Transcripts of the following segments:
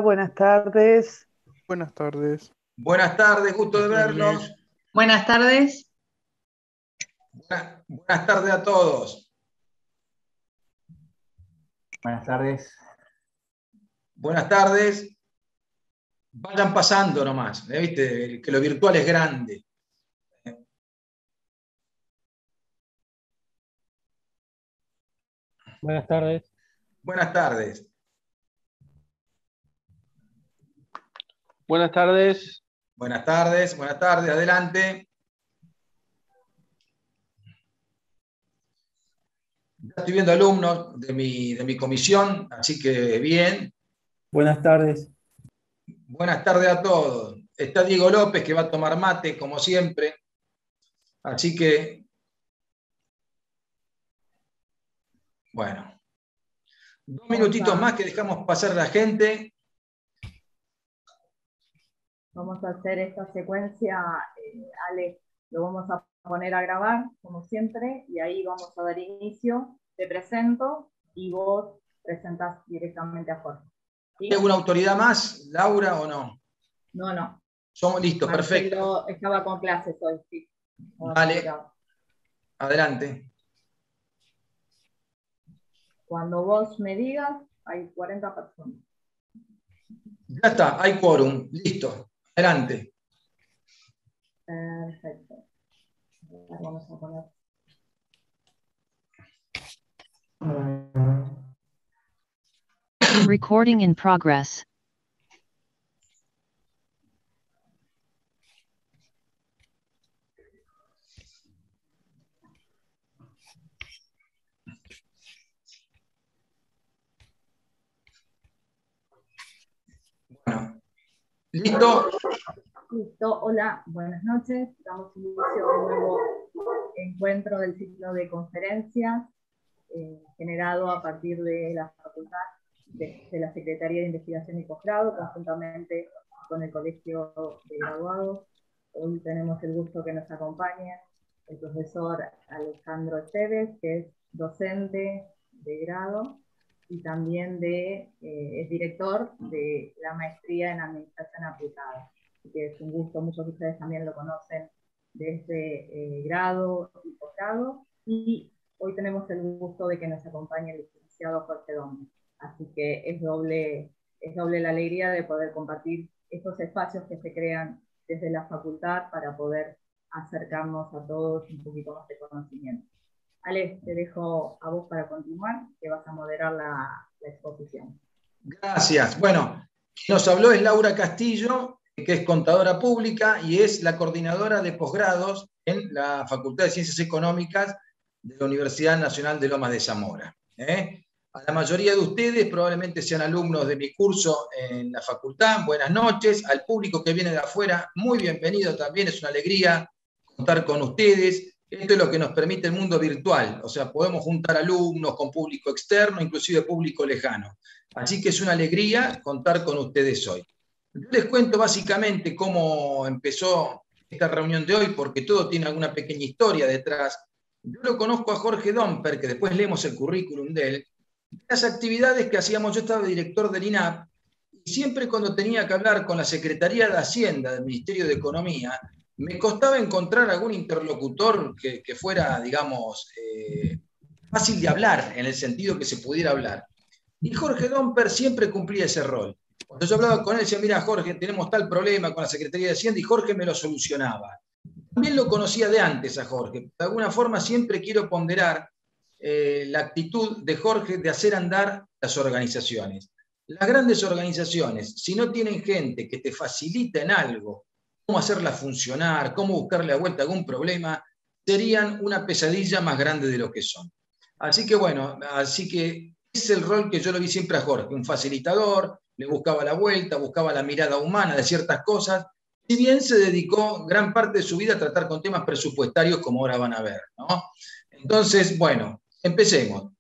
Buenas tardes. Buenas tardes. Buenas tardes, gusto de verlos. Buenas tardes. Buenas tardes a todos. Buenas tardes. Buenas tardes. Vayan pasando nomás, ¿viste? Que lo virtual es grande. Buenas tardes. Buenas tardes. Buenas tardes. Buenas tardes, buenas tardes, adelante. Ya estoy viendo alumnos de mi comisión, así que bien. Buenas tardes. Buenas tardes a todos. Está Diego López, que va a tomar mate, como siempre. Así que, bueno, 2 minutitos más que dejamos pasar a la gente. Vamos a hacer esta secuencia, Ale, lo vamos a poner a grabar, como siempre, y ahí vamos a dar inicio. Te presento y vos presentás directamente a Jorge. ¿Sí? ¿Hay alguna autoridad más, Laura, o no? No. Somos listos, perfecto. Marcelo estaba con clases hoy, sí. Vale, adelante. Cuando vos me digas, hay 40 personas. Ya está, hay quórum, listo. Adelante. Perfecto. Vamos a poner. Recording in progress. Bueno, ¿listo? Listo, hola, buenas noches. Damos inicio a un nuevo encuentro del ciclo de conferencias generado a partir de la facultad de la Secretaría de Investigación y Posgrado, conjuntamente con el Colegio de Graduados. Hoy tenemos el gusto que nos acompañe el profesor Alejandro Esteves, que es docente de grado y también es director de la maestría en Administración Aplicada. Así que es un gusto, muchos de ustedes también lo conocen desde grado y posgrado. Y hoy tenemos el gusto de que nos acompañe el licenciado Jorge Dombe. Así que es doble la alegría de poder compartir estos espacios que se crean desde la facultad para poder acercarnos a todos un poquito más de conocimiento. Ale, te dejo a vos para continuar, que vas a moderar la exposición. Gracias. Bueno, quien nos habló es Laura Castillo, que es contadora pública y es la coordinadora de posgrados en la Facultad de Ciencias Económicas de la Universidad Nacional de Lomas de Zamora. A la mayoría de ustedes probablemente sean alumnos de mi curso en la facultad. Buenas noches. Al público que viene de afuera, muy bienvenido también. Es una alegría contar con ustedes. Esto es lo que nos permite el mundo virtual. O sea, podemos juntar alumnos con público externo, inclusive público lejano. Así que es una alegría contar con ustedes hoy. Yo les cuento básicamente cómo empezó esta reunión de hoy, porque todo tiene alguna pequeña historia detrás. Yo lo conozco a Jorge Domper, que después leemos el currículum de él. Las actividades que hacíamos, yo estaba director del INAP, y siempre cuando tenía que hablar con la Secretaría de Hacienda del Ministerio de Economía, me costaba encontrar algún interlocutor que fuera, digamos, fácil de hablar, en el sentido que se pudiera hablar. Y Jorge Domper siempre cumplía ese rol. Cuando yo hablaba con él, decía, mira Jorge, tenemos tal problema con la Secretaría de Hacienda, y Jorge me lo solucionaba. También lo conocía de antes a Jorge. De alguna forma siempre quiero ponderar la actitud de Jorge de hacer andar las organizaciones. Las grandes organizaciones, si no tienen gente que te facilita en algo, cómo hacerla funcionar, cómo buscarle la vuelta a algún problema, serían una pesadilla más grande de lo que son. Así que bueno, es el rol que yo lo vi siempre a Jorge, un facilitador, le buscaba la vuelta, buscaba la mirada humana de ciertas cosas, si bien se dedicó gran parte de su vida a tratar con temas presupuestarios, como ahora van a ver, ¿no? Entonces, bueno, empecemos.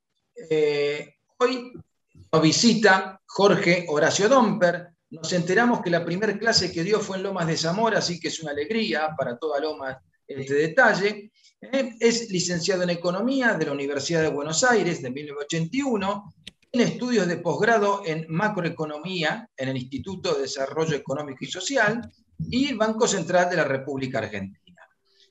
Hoy nos visita Jorge Horacio Domper. Nos enteramos que la primera clase que dio fue en Lomas de Zamora, así que es una alegría para toda Lomas este detalle. Es licenciado en Economía de la Universidad de Buenos Aires de 1981. tiene estudios de posgrado en macroeconomía en el Instituto de Desarrollo Económico y Social y el Banco Central de la República Argentina.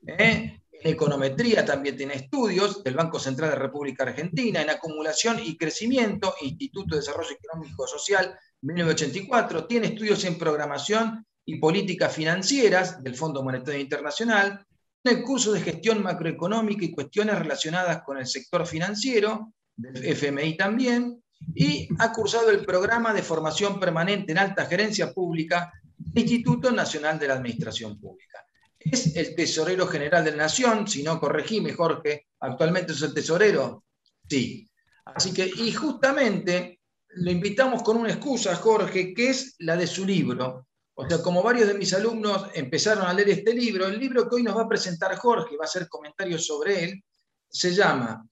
En econometría también tiene estudios del Banco Central de la República Argentina, en acumulación y crecimiento, Instituto de Desarrollo Económico y Social, 1984, tiene estudios en programación y políticas financieras del Fondo Monetario Internacional, tiene el curso de gestión macroeconómica y cuestiones relacionadas con el sector financiero, del FMI también, y ha cursado el programa de formación permanente en alta gerencia pública del Instituto Nacional de la Administración Pública. Es el tesorero general de la Nación, si no corregime, Jorge, actualmente es el tesorero. Sí. Así que, y justamente lo invitamos con una excusa, Jorge, que es la de su libro. O sea, como varios de mis alumnos empezaron a leer este libro, el libro que hoy nos va a presentar Jorge, va a hacer comentarios sobre él, se llama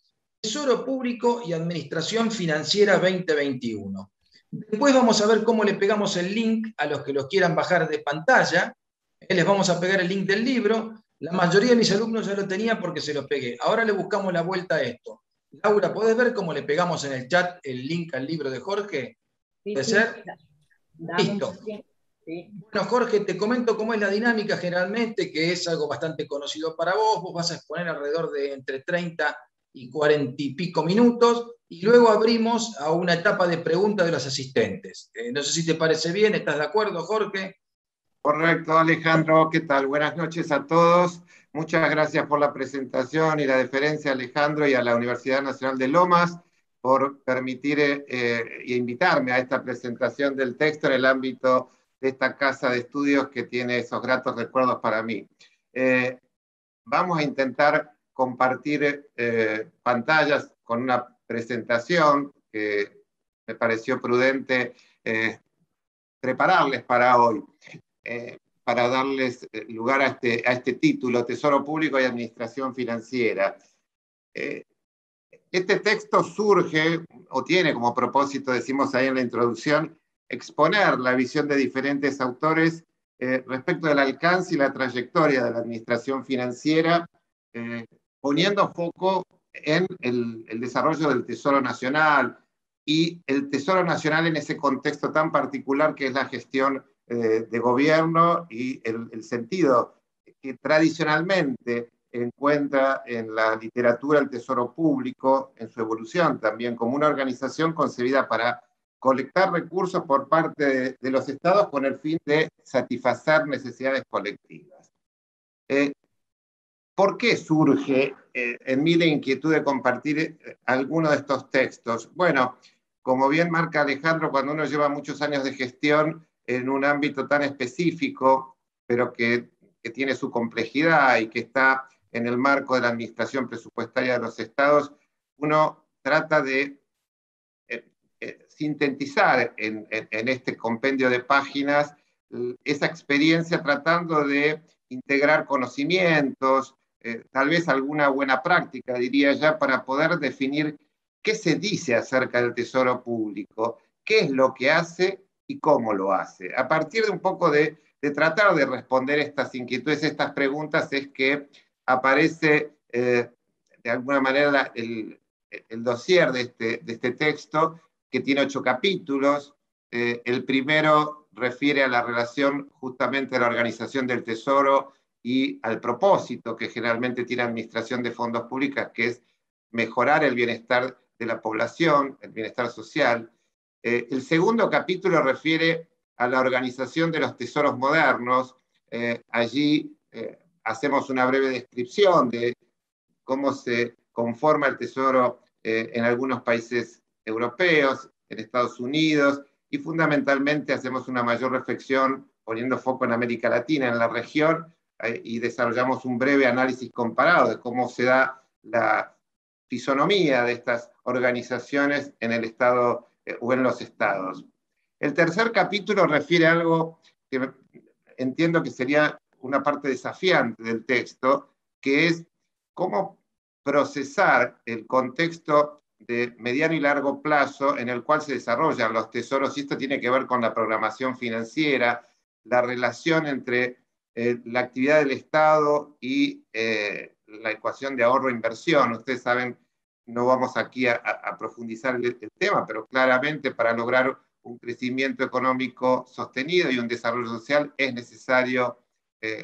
Tesoro Público y Administración Financiera 2021. Después vamos a ver cómo le pegamos el link a los que lo quieran bajar de pantalla. Les vamos a pegar el link del libro. La mayoría de mis alumnos ya lo tenían porque se lo pegué. Ahora le buscamos la vuelta a esto. Laura, ¿podés ver cómo le pegamos en el chat el link al libro de Jorge? ¿Puede ser? Listo. Sí. Bueno, Jorge, te comento cómo es la dinámica generalmente, que es algo bastante conocido para vos. Vos vas a exponer alrededor de entre 30 y 40 y pico minutos, y luego abrimos a una etapa de preguntas de los asistentes. No sé si te parece bien, ¿estás de acuerdo, Jorge? Correcto, Alejandro, ¿qué tal? Buenas noches a todos. Muchas gracias por la presentación y la deferencia, Alejandro, y a la Universidad Nacional de Lomas por permitir e invitarme a esta presentación del texto en el ámbito de esta casa de estudios que tiene esos gratos recuerdos para mí. Vamos a intentar compartir pantallas con una presentación que me pareció prudente prepararles para hoy. Para darles lugar a este título, Tesoro Público y Administración Financiera. Este texto surge, o tiene como propósito, decimos ahí en la introducción, exponer la visión de diferentes autores respecto del alcance y la trayectoria de la administración financiera, poniendo foco en el desarrollo del Tesoro Nacional y el Tesoro Nacional en ese contexto tan particular que es la gestión de gobierno y el sentido que tradicionalmente encuentra en la literatura el tesoro público, en su evolución también como una organización concebida para colectar recursos por parte de los estados con el fin de satisfacer necesidades colectivas. ¿Por qué surge en mí la inquietud de compartir alguno de estos textos? Bueno, como bien marca Alejandro, cuando uno lleva muchos años de gestión en un ámbito tan específico, pero que tiene su complejidad y que está en el marco de la administración presupuestaria de los estados, uno trata de sintetizar en este compendio de páginas esa experiencia tratando de integrar conocimientos, tal vez alguna buena práctica, diría ya, para poder definir qué se dice acerca del tesoro público, qué es lo que hace y cómo lo hace. A partir de un poco de tratar de responder estas inquietudes, estas preguntas, es que aparece de alguna manera el dossier de este texto, que tiene 8 capítulos. El primero refiere a la relación justamente de la organización del tesoro y al propósito que generalmente tiene administración de fondos públicos, que es mejorar el bienestar de la población, el bienestar social. El segundo capítulo refiere a la organización de los tesoros modernos. Allí hacemos una breve descripción de cómo se conforma el tesoro en algunos países europeos, en Estados Unidos, y fundamentalmente hacemos una mayor reflexión poniendo foco en América Latina, en la región, y desarrollamos un breve análisis comparado de cómo se da la fisonomía de estas organizaciones en el Estado o en los estados. El tercer capítulo refiere a algo que entiendo que sería una parte desafiante del texto, que es cómo procesar el contexto de mediano y largo plazo en el cual se desarrollan los tesoros, y esto tiene que ver con la programación financiera, la relación entre la actividad del Estado y la ecuación de ahorro-inversión. Ustedes saben no vamos aquí a profundizar el tema, pero claramente para lograr un crecimiento económico sostenido y un desarrollo social es necesario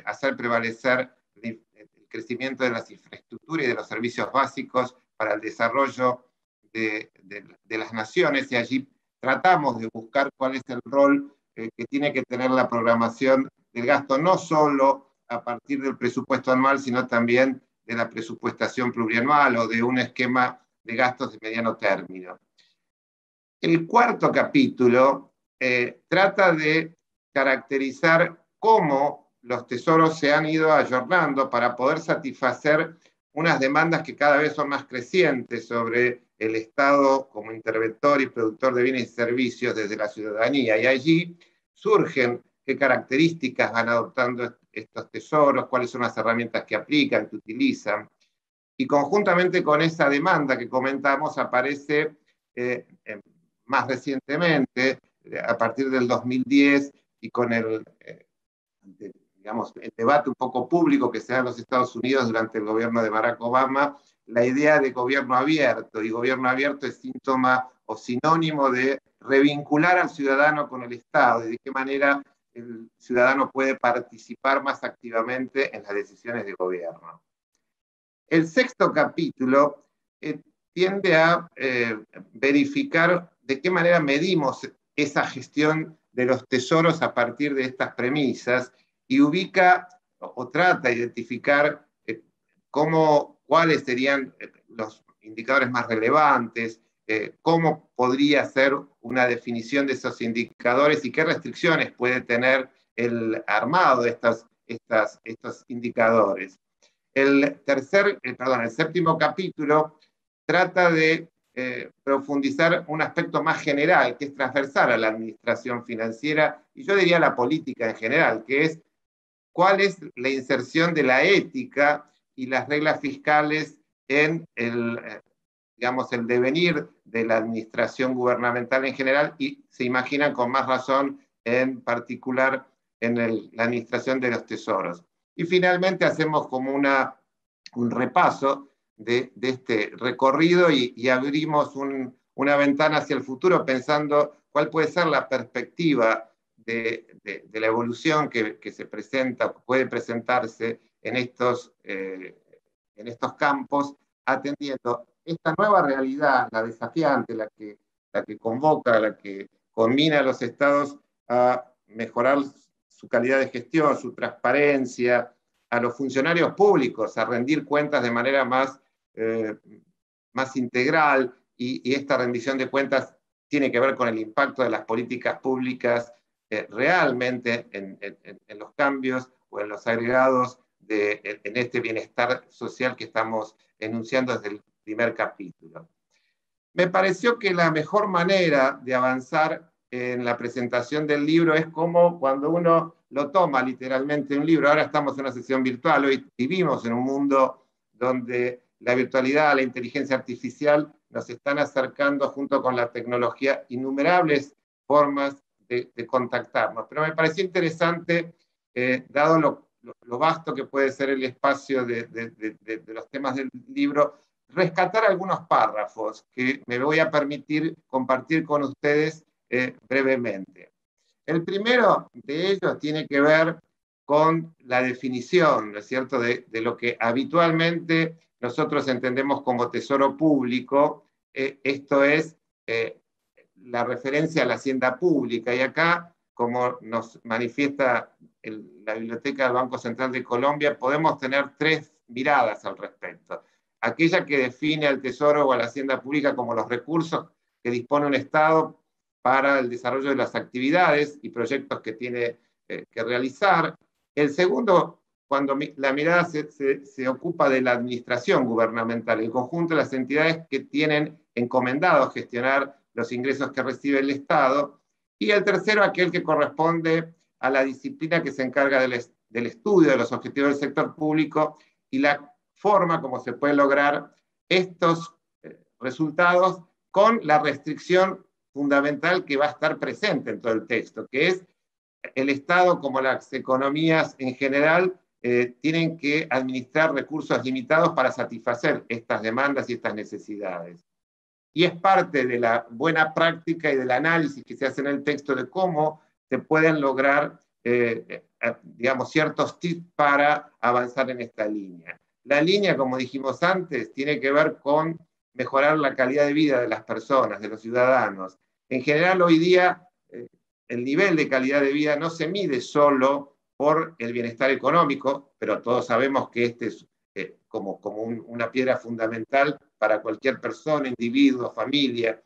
hacer prevalecer el crecimiento de las infraestructuras y de los servicios básicos para el desarrollo de las naciones, y allí tratamos de buscar cuál es el rol que tiene que tener la programación del gasto, no solo a partir del presupuesto anual, sino también de la presupuestación plurianual o de un esquema de gastos de mediano término. El cuarto capítulo trata de caracterizar cómo los tesoros se han ido ayornando para poder satisfacer unas demandas que cada vez son más crecientes sobre el Estado como interventor y productor de bienes y servicios desde la ciudadanía. Y allí surgen qué características van adoptando estos tesoros, cuáles son las herramientas que aplican, que utilizan. Y conjuntamente con esa demanda que comentamos aparece más recientemente, a partir del 2010, y con el debate un poco público que se da en los Estados Unidos durante el gobierno de Barack Obama, la idea de gobierno abierto, y gobierno abierto es síntoma o sinónimo de revincular al ciudadano con el Estado, y de qué manera el ciudadano puede participar más activamente en las decisiones de gobierno. El sexto capítulo tiende a verificar de qué manera medimos esa gestión de los tesoros a partir de estas premisas, y ubica o trata de identificar cuáles serían los indicadores más relevantes, cómo podría ser una definición de esos indicadores y qué restricciones puede tener el armado de estos indicadores. El séptimo capítulo trata de profundizar un aspecto más general, que es transversal a la administración financiera, y yo diría a la política en general, que es cuál es la inserción de la ética y las reglas fiscales en el devenir de la administración gubernamental en general, y se imaginan con más razón en particular en la administración de los tesoros. Y finalmente hacemos como un repaso de este recorrido y abrimos una ventana hacia el futuro pensando cuál puede ser la perspectiva de la evolución que se presenta, puede presentarse en estos campos, atendiendo esta nueva realidad, la desafiante, la que convoca, la que combina a los estados a mejorar su calidad de gestión, su transparencia, a los funcionarios públicos a rendir cuentas de manera más integral, y esta rendición de cuentas tiene que ver con el impacto de las políticas públicas realmente en los cambios o en los agregados en este bienestar social que estamos enunciando desde el primer capítulo. Me pareció que la mejor manera de avanzar en la presentación del libro es como cuando uno lo toma literalmente un libro. Ahora estamos en una sesión virtual, hoy vivimos en un mundo donde la virtualidad, la inteligencia artificial nos están acercando junto con la tecnología innumerables formas de contactarnos. Pero me pareció interesante, dado lo vasto que puede ser el espacio de los temas del libro, rescatar algunos párrafos que me voy a permitir compartir con ustedes brevemente. El primero de ellos tiene que ver con la definición, ¿no es cierto?, de lo que habitualmente nosotros entendemos como tesoro público. Esto es la referencia a la hacienda pública, y acá, como nos manifiesta la Biblioteca del Banco Central de Colombia, podemos tener tres miradas al respecto. Aquella que define al tesoro o a la hacienda pública como los recursos que dispone un Estado para el desarrollo de las actividades y proyectos que tiene que realizar. El segundo, cuando la mirada se ocupa de la administración gubernamental, el conjunto de las entidades que tienen encomendado gestionar los ingresos que recibe el Estado. Y el tercero, aquel que corresponde a la disciplina que se encarga del estudio de los objetivos del sector público y la forma como se puede lograr estos resultados con la restricción fundamental que va a estar presente en todo el texto, que es el Estado, como las economías en general, tienen que administrar recursos limitados para satisfacer estas demandas y estas necesidades. Y es parte de la buena práctica y del análisis que se hace en el texto de cómo se pueden lograr, digamos, ciertos tips para avanzar en esta línea. La línea, como dijimos antes, tiene que ver con mejorar la calidad de vida de las personas, de los ciudadanos. En general, hoy día, el nivel de calidad de vida no se mide solo por el bienestar económico, pero todos sabemos que este es como una piedra fundamental para cualquier persona, individuo, familia,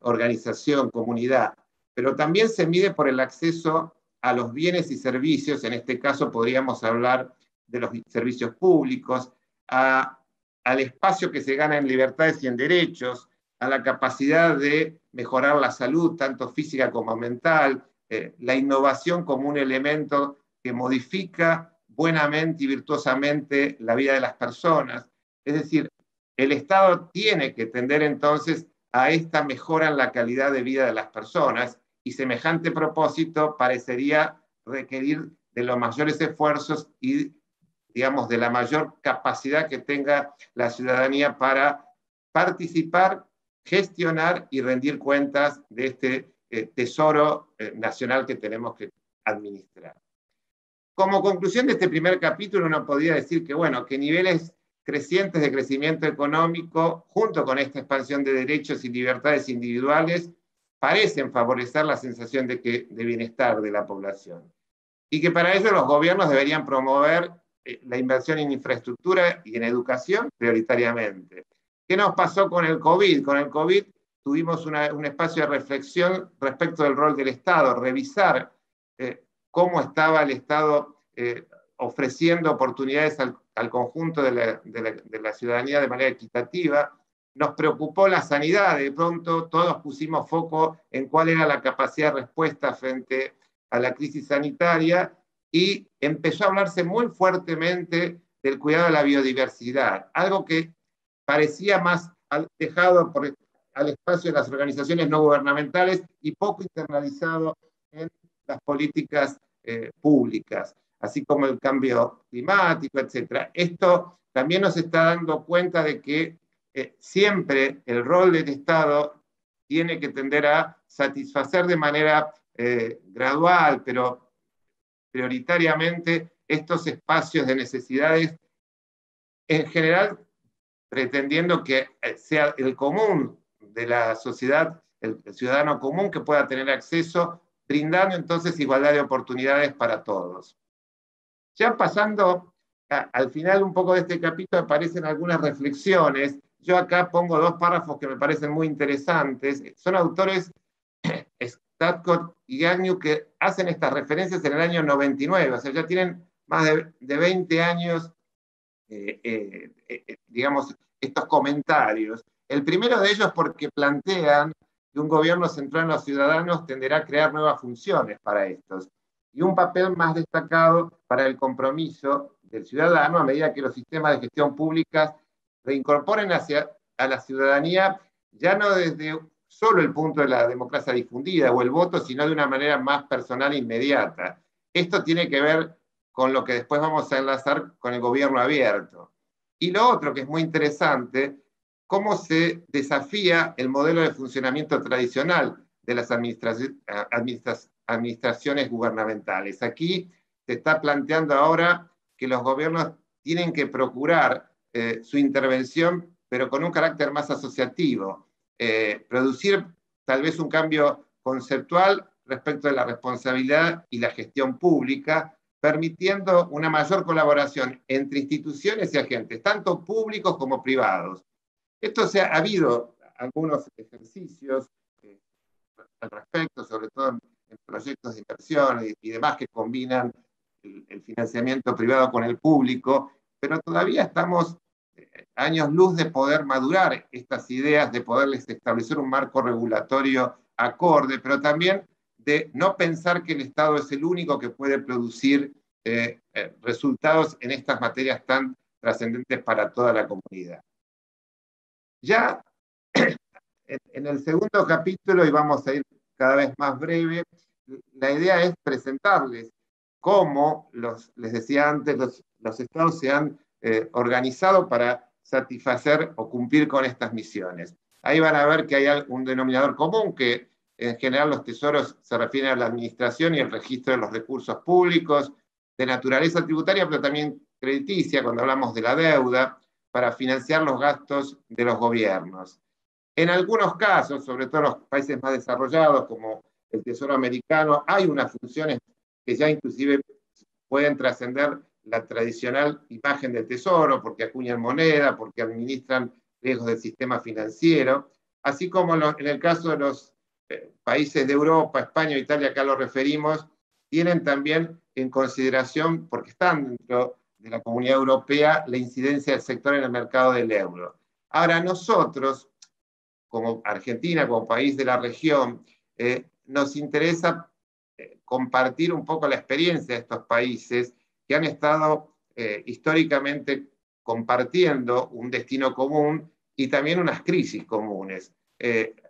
organización, comunidad. Pero también se mide por el acceso a los bienes y servicios, en este caso podríamos hablar de los servicios públicos, al espacio que se gana en libertades y en derechos, a la capacidad de mejorar la salud, tanto física como mental, la innovación como un elemento que modifica buenamente y virtuosamente la vida de las personas. Es decir, el Estado tiene que tender entonces a esta mejora en la calidad de vida de las personas, y semejante propósito parecería requerir de los mayores esfuerzos y, digamos, de la mayor capacidad que tenga la ciudadanía para participar, gestionar y rendir cuentas de este tesoro nacional que tenemos que administrar. Como conclusión de este primer capítulo, uno podría decir que, bueno, que niveles crecientes de crecimiento económico, junto con esta expansión de derechos y libertades individuales, parecen favorecer la sensación de bienestar de la población. Y que para ello los gobiernos deberían promover la inversión en infraestructura y en educación prioritariamente. ¿Qué nos pasó con el COVID? Con el COVID tuvimos un espacio de reflexión respecto del rol del Estado, revisar cómo estaba el Estado ofreciendo oportunidades al conjunto de la ciudadanía de manera equitativa. Nos preocupó la sanidad, de pronto todos pusimos foco en cuál era la capacidad de respuesta frente a la crisis sanitaria, y empezó a hablarse muy fuertemente del cuidado de la biodiversidad, algo que parecía más dejado al espacio de las organizaciones no gubernamentales y poco internalizado en las políticas públicas, así como el cambio climático, etc. Esto también nos está dando cuenta de que siempre el rol del Estado tiene que tender a satisfacer de manera gradual, pero prioritariamente, estos espacios de necesidades, en general pretendiendo que sea el común de la sociedad, el ciudadano común que pueda tener acceso, brindando entonces igualdad de oportunidades para todos. Ya pasando al final un poco de este capítulo, aparecen algunas reflexiones. Yo acá pongo dos párrafos que me parecen muy interesantes. Son autores, Stadtcott y Gagnon, que hacen estas referencias en el año 99, o sea, ya tienen más de 20 años, digamos, estos comentarios. El primero de ellos porque plantean que un gobierno centrado en los ciudadanos tenderá a crear nuevas funciones para estos, y un papel más destacado para el compromiso del ciudadano a medida que los sistemas de gestión pública reincorporen a la ciudadanía, ya no desde solo el punto de la democracia difundida o el voto, sino de una manera más personal e inmediata. Esto tiene que ver con lo que después vamos a enlazar con el gobierno abierto. Y lo otro que es muy interesante, cómo se desafía el modelo de funcionamiento tradicional de las administraciones gubernamentales. Aquí se está planteando ahora que los gobiernos tienen que procurar su intervención, pero con un carácter más asociativo, producir tal vez un cambio conceptual respecto de la responsabilidad y la gestión pública, permitiendo una mayor colaboración entre instituciones y agentes, tanto públicos como privados. Esto ha habido algunos ejercicios al respecto, sobre todo en proyectos de inversión y demás que combinan el financiamiento privado con el público, pero todavía estamos años luz de poder madurar estas ideas, de poderles establecer un marco regulatorio acorde, pero también de no pensar que el Estado es el único que puede producir resultados en estas materias tan trascendentes para toda la comunidad. Ya en el segundo capítulo, y vamos a ir cada vez más breve, la idea es presentarles cómo, les decía antes, los estados se han organizado para satisfacer o cumplir con estas misiones. Ahí van a ver que hay un denominador común, que en general los tesoros se refieren a la administración y el registro de los recursos públicos, de naturaleza tributaria, pero también crediticia, cuando hablamos de la deuda, para financiar los gastos de los gobiernos. En algunos casos, sobre todo en los países más desarrollados, como el Tesoro americano, hay unas funciones que ya inclusive pueden trascender la tradicional imagen del Tesoro, porque acuñan moneda, porque administran riesgos del sistema financiero, así como en el caso de los países de Europa, España e Italia, acá lo referimos, tienen también en consideración, porque están dentro de la Comunidad Europea, la incidencia del sector en el mercado del euro. Ahora, nosotros, como Argentina, como país de la región, nos interesa compartir un poco la experiencia de estos países que han estado históricamente compartiendo un destino común y también unas crisis comunes.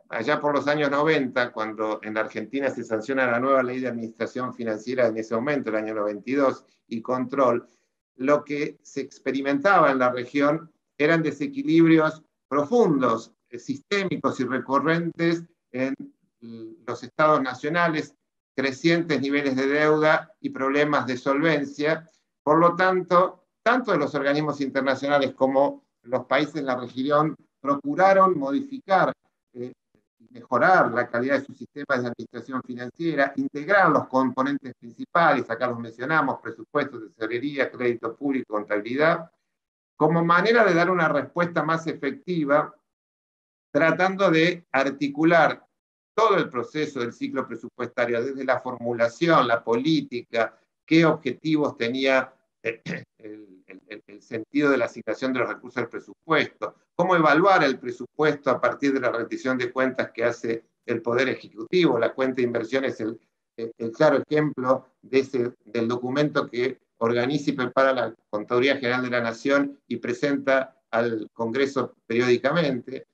Allá por los años 90, cuando en la Argentina se sanciona la nueva ley de administración financiera en ese momento, el año 92, y control, lo que se experimentaba en la región eran desequilibrios profundos, sistémicos y recurrentes en los estados nacionales, crecientes niveles de deuda y problemas de solvencia. Por lo tanto, tanto de los organismos internacionales como los países de la región procuraron modificar y mejorar la calidad de sus sistemas de administración financiera, integrar los componentes principales, acá los mencionamos, presupuestos, tesorería, crédito público, contabilidad, como manera de dar una respuesta más efectiva, tratando de articular todo el proceso del ciclo presupuestario, desde la formulación, la política, qué objetivos tenía el sentido de la asignación de los recursos del presupuesto, cómo evaluar el presupuesto a partir de la rendición de cuentas que hace el Poder Ejecutivo. La cuenta de inversión es el claro ejemplo del documento que organiza y prepara la Contaduría General de la Nación y presenta al Congreso periódicamente.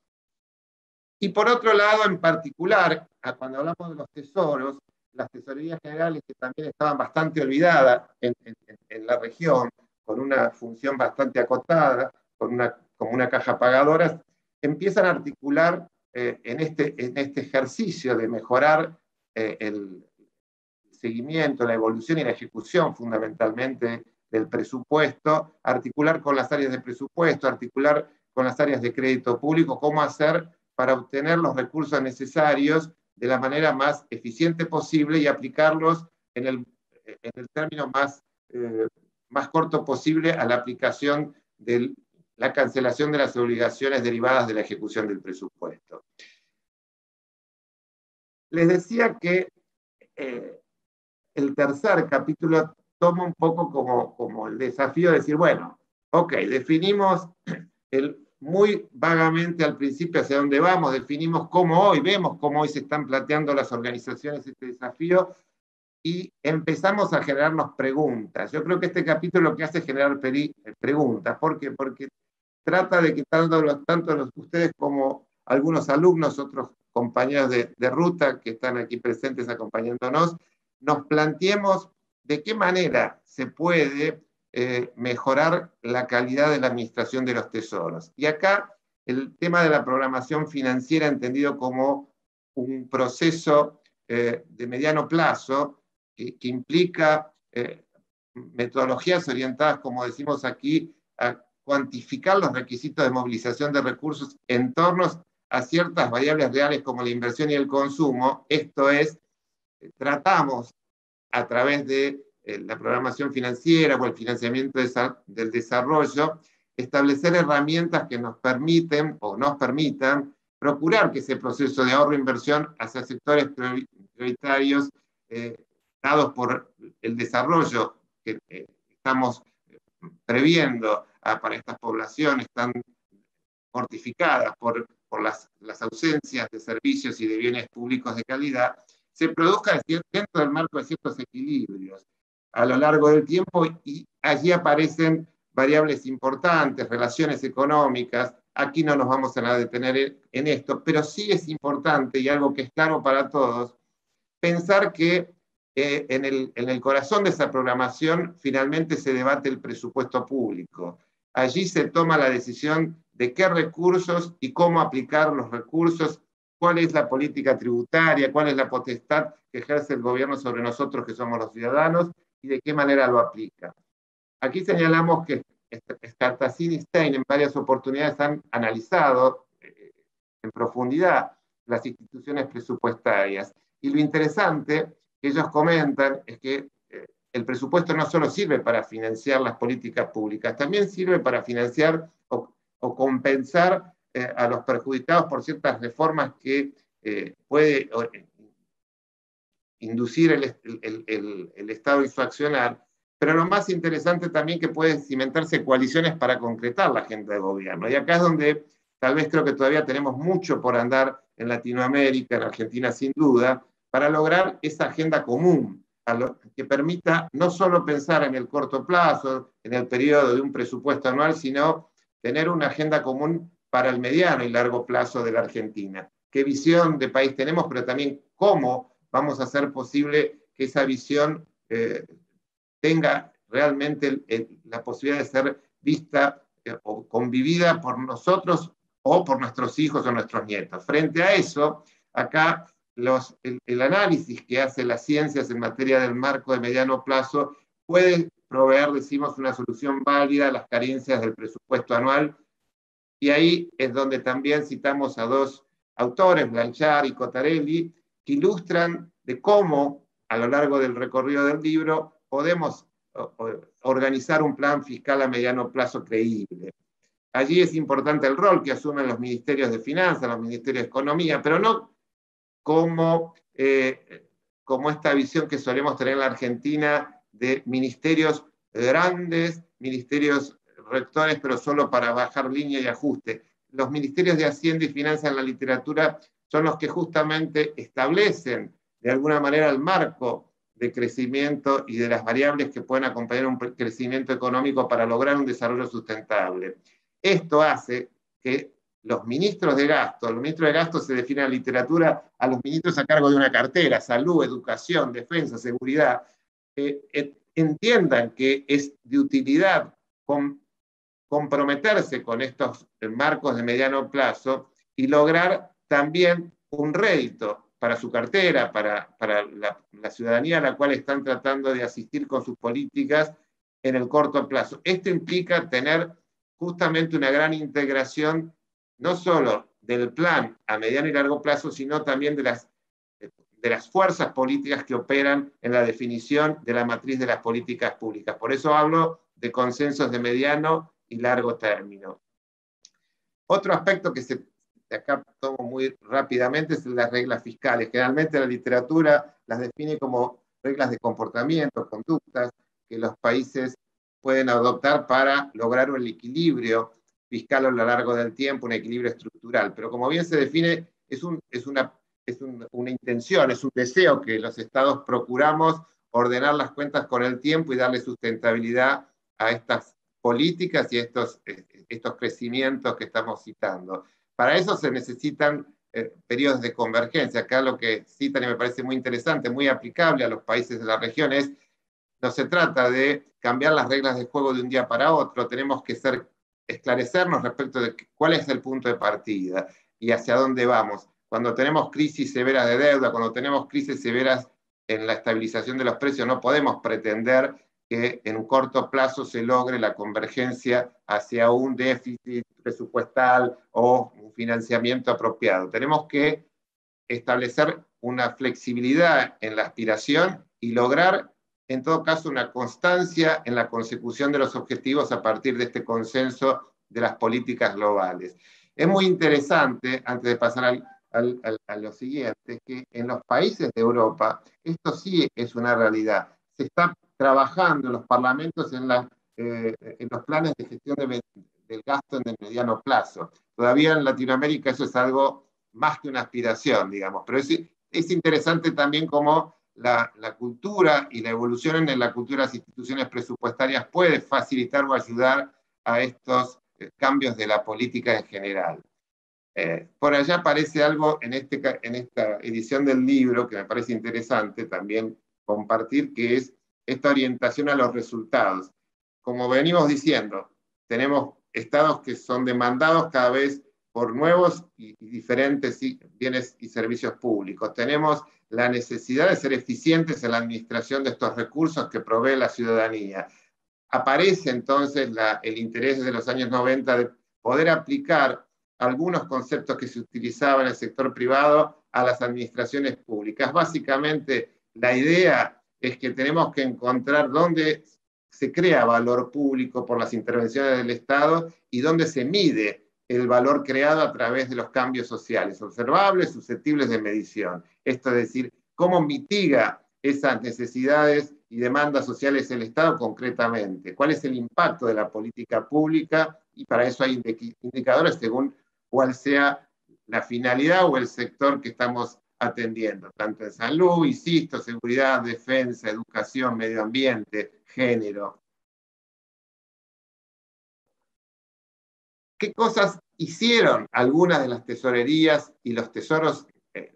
Y por otro lado, en particular, cuando hablamos de los tesoros, las tesorerías generales, que también estaban bastante olvidadas en la región, con una función bastante acotada, como una caja pagadora, empiezan a articular en este ejercicio de mejorar el seguimiento, la evolución y la ejecución fundamentalmente del presupuesto, articular con las áreas de presupuesto, articular con las áreas de crédito público, cómo hacer para obtener los recursos necesarios de la manera más eficiente posible y aplicarlos en el término más corto posible a la aplicación de la cancelación de las obligaciones derivadas de la ejecución del presupuesto. Les decía que el tercer capítulo toma un poco como el desafío de decir, bueno, ok, definimos muy vagamente al principio hacia dónde vamos, definimos vemos cómo hoy se están planteando las organizaciones este desafío y empezamos a generarnos preguntas. Yo creo que este capítulo lo que hace es generar preguntas. ¿Por qué? Porque trata de que tanto ustedes como algunos alumnos, otros compañeros de ruta que están aquí presentes acompañándonos, nos planteemos de qué manera se puede mejorar la calidad de la administración de los tesoros. Y acá el tema de la programación financiera entendido como un proceso de mediano plazo que implica metodologías orientadas, como decimos aquí, a cuantificar los requisitos de movilización de recursos en torno a ciertas variables reales como la inversión y el consumo. Esto es, tratamos a través de la programación financiera o el financiamiento del desarrollo, establecer herramientas que nos permiten o nos permitan procurar que ese proceso de ahorro e inversión hacia sectores prioritarios dados por el desarrollo que estamos previendo para estas poblaciones tan mortificadas por las ausencias de servicios y de bienes públicos de calidad, se produzca dentro del marco de ciertos equilibrios a lo largo del tiempo, y allí aparecen variables importantes, relaciones económicas. Aquí no nos vamos a detener en esto, pero sí es importante, y algo que es claro para todos, pensar que en el corazón de esa programación finalmente se debate el presupuesto público. Allí se toma la decisión de qué recursos y cómo aplicar los recursos, cuál es la política tributaria, cuál es la potestad que ejerce el gobierno sobre nosotros que somos los ciudadanos y de qué manera lo aplica. Aquí señalamos que Scartazzini y Stein en varias oportunidades han analizado en profundidad las instituciones presupuestarias. Y lo interesante que ellos comentan es que el presupuesto no solo sirve para financiar las políticas públicas, también sirve para financiar o compensar a los perjudicados por ciertas reformas que puede inducir el Estado en su accionar, pero lo más interesante también que pueden cimentarse coaliciones para concretar la agenda de gobierno. Y acá es donde tal vez creo que todavía tenemos mucho por andar en Latinoamérica, en Argentina sin duda, para lograr esa agenda común, que permita no solo pensar en el corto plazo, en el periodo de un presupuesto anual, sino tener una agenda común para el mediano y largo plazo de la Argentina. ¿Qué visión de país tenemos, pero también cómo vamos a hacer posible que esa visión tenga realmente la posibilidad de ser vista o convivida por nosotros o por nuestros hijos o nuestros nietos? Frente a eso, acá el análisis que hace las ciencias en materia del marco de mediano plazo puede proveer, decimos, una solución válida a las carencias del presupuesto anual. Y ahí es donde también citamos a dos autores, Blanchard y Cottarelli, que ilustran de cómo, a lo largo del recorrido del libro, podemos organizar un plan fiscal a mediano plazo creíble. Allí es importante el rol que asumen los ministerios de Finanzas, los ministerios de Economía, pero no como esta visión que solemos tener en la Argentina de ministerios grandes, ministerios rectores, pero solo para bajar línea y ajuste. Los ministerios de Hacienda y Finanzas en la literatura son los que justamente establecen de alguna manera el marco de crecimiento y de las variables que pueden acompañar un crecimiento económico para lograr un desarrollo sustentable. Esto hace que los ministros de gasto se definen en la literatura a los ministros a cargo de una cartera, salud, educación, defensa, seguridad, entiendan que es de utilidad comprometerse con estos marcos de mediano plazo y lograr también un rédito para su cartera, para la ciudadanía a la cual están tratando de asistir con sus políticas en el corto plazo. Esto implica tener justamente una gran integración, no solo del plan a mediano y largo plazo, sino también de las fuerzas políticas que operan en la definición de la matriz de las políticas públicas. Por eso hablo de consensos de mediano y largo término. Otro aspecto que acá tomo muy rápidamente es las reglas fiscales. Generalmente la literatura las define como reglas de comportamiento, conductas que los países pueden adoptar para lograr un equilibrio fiscal a lo largo del tiempo, un equilibrio estructural. Pero como bien se define, es una intención, es un deseo que los estados procuramos ordenar las cuentas con el tiempo y darle sustentabilidad a estas políticas y a estos crecimientos que estamos citando. Para eso se necesitan periodos de convergencia. Acá lo que citan y me parece muy interesante, muy aplicable a los países de la región es, no se trata de cambiar las reglas de juego de un día para otro, tenemos que esclarecernos respecto de cuál es el punto de partida y hacia dónde vamos. Cuando tenemos crisis severas de deuda, cuando tenemos crisis severas en la estabilización de los precios, no podemos pretender que en un corto plazo se logre la convergencia hacia un déficit presupuestal o un financiamiento apropiado. Tenemos que establecer una flexibilidad en la aspiración y lograr, en todo caso, una constancia en la consecución de los objetivos a partir de este consenso de las políticas globales. Es muy interesante, antes de pasar a lo siguiente, que en los países de Europa esto sí es una realidad. Se está trabajando en los parlamentos en los planes de gestión del gasto en el mediano plazo. Todavía en Latinoamérica eso es algo más que una aspiración, digamos, pero es interesante también cómo la cultura y la evolución en la cultura de las instituciones presupuestarias puede facilitar o ayudar a estos cambios de la política en general. Por allá aparece algo en esta edición del libro que me parece interesante también compartir, que es esta orientación a los resultados. Como venimos diciendo, tenemos estados que son demandados cada vez por nuevos y diferentes bienes y servicios públicos. Tenemos la necesidad de ser eficientes en la administración de estos recursos que provee la ciudadanía. Aparece entonces el interés desde los años 90 de poder aplicar algunos conceptos que se utilizaban en el sector privado a las administraciones públicas. Básicamente, la idea es que tenemos que encontrar dónde se crea valor público por las intervenciones del Estado y dónde se mide el valor creado a través de los cambios sociales, observables, susceptibles de medición. Esto es decir, cómo mitiga esas necesidades y demandas sociales el Estado concretamente, cuál es el impacto de la política pública, y para eso hay indicadores según cuál sea la finalidad o el sector que estamos atendiendo, tanto en salud, insisto, seguridad, defensa, educación, medio ambiente, género. ¿Qué cosas hicieron algunas de las tesorerías y los tesoros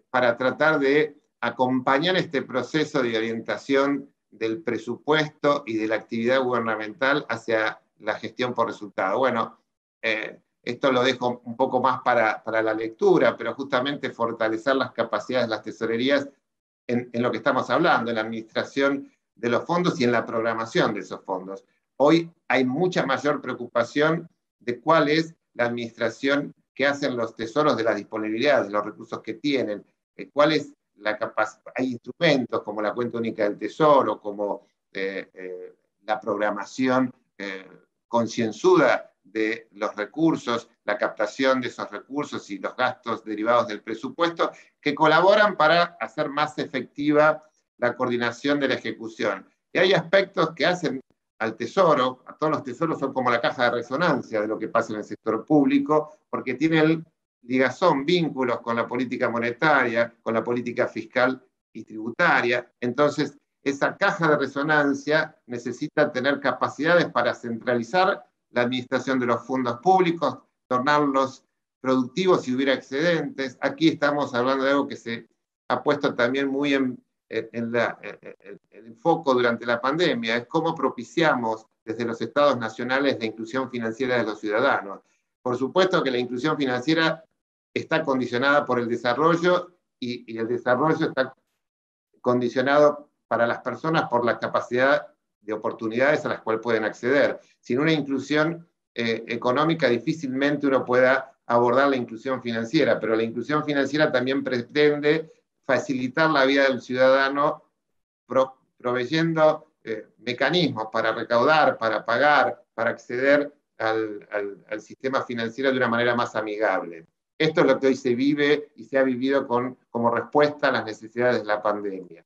para tratar de acompañar este proceso de orientación del presupuesto y de la actividad gubernamental hacia la gestión por resultado? Bueno, esto lo dejo un poco más para la lectura, pero justamente fortalecer las capacidades de las tesorerías en lo que estamos hablando, en la administración de los fondos y en la programación de esos fondos. Hoy hay mucha mayor preocupación de cuál es la administración que hacen los tesoros de las disponibilidades, de los recursos que tienen, cuál es la capacidad. Hay instrumentos como la cuenta única del tesoro, como la programación concienzuda de los recursos, la captación de esos recursos y los gastos derivados del presupuesto, que colaboran para hacer más efectiva la coordinación de la ejecución. Y hay aspectos que hacen al tesoro, a todos los tesoros son como la caja de resonancia de lo que pasa en el sector público, porque tienen ligazón, vínculos con la política monetaria, con la política fiscal y tributaria. Entonces, esa caja de resonancia necesita tener capacidades para centralizar la administración de los fondos públicos, tornarlos productivos si hubiera excedentes. Aquí estamos hablando de algo que se ha puesto también muy en el foco durante la pandemia, es cómo propiciamos desde los estados nacionales la inclusión financiera de los ciudadanos. Por supuesto que la inclusión financiera está condicionada por el desarrollo y el desarrollo está condicionado para las personas por la capacidad de oportunidades a las cuales pueden acceder. Sin una inclusión económica difícilmente uno pueda abordar la inclusión financiera, pero la inclusión financiera también pretende facilitar la vida del ciudadano proveyendo mecanismos para recaudar, para pagar, para acceder al sistema financiero de una manera más amigable. Esto es lo que hoy se vive y se ha vivido como respuesta a las necesidades de la pandemia.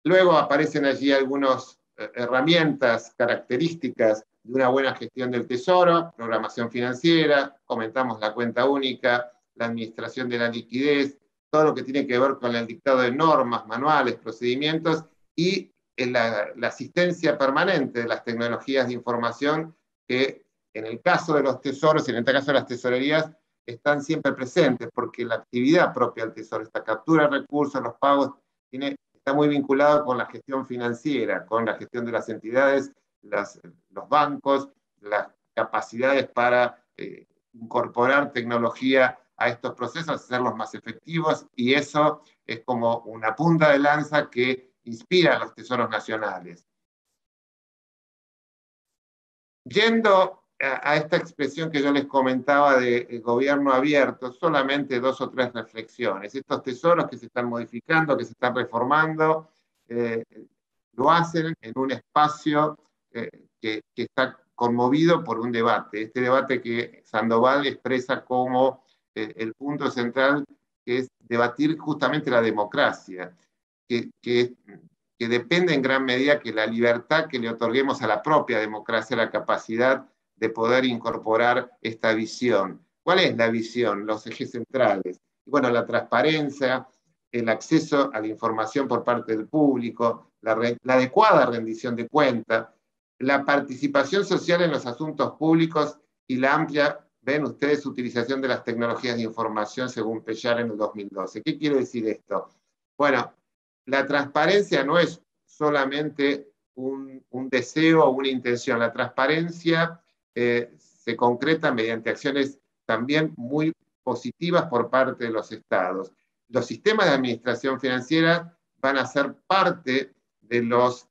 Luego aparecen allí algunas herramientas, características de una buena gestión del tesoro, programación financiera, comentamos la cuenta única, la administración de la liquidez, todo lo que tiene que ver con el dictado de normas, manuales, procedimientos y la asistencia permanente de las tecnologías de información que en el caso de los tesoros y en este caso de las tesorerías están siempre presentes porque la actividad propia del tesoro, esta captura de recursos, los pagos, está muy vinculado con la gestión financiera, con la gestión de las entidades, los bancos, las capacidades para incorporar tecnología a estos procesos, hacerlos más efectivos, y eso es como una punta de lanza que inspira a los tesoros nacionales. Yendo a esta expresión que yo les comentaba de gobierno abierto, solamente 2 o 3 reflexiones. Estos tesoros que se están modificando, que se están reformando, lo hacen en un espacio que está conmovido por un debate. Este debate que Sandoval expresa como el punto central, que es debatir justamente la democracia, que depende en gran medida que la libertad que le otorguemos a la propia democracia, la capacidad de poder incorporar esta visión. ¿Cuál es la visión? Los ejes centrales. Bueno, la transparencia, el acceso a la información por parte del público, la adecuada rendición de cuentas, la participación social en los asuntos públicos y la amplia, ven ustedes, utilización de las tecnologías de información según Pellar en el 2012. ¿Qué quiere decir esto? Bueno, la transparencia no es solamente un deseo o una intención. La transparencia se concreta mediante acciones también muy positivas por parte de los estados. Los sistemas de administración financiera van a ser parte de los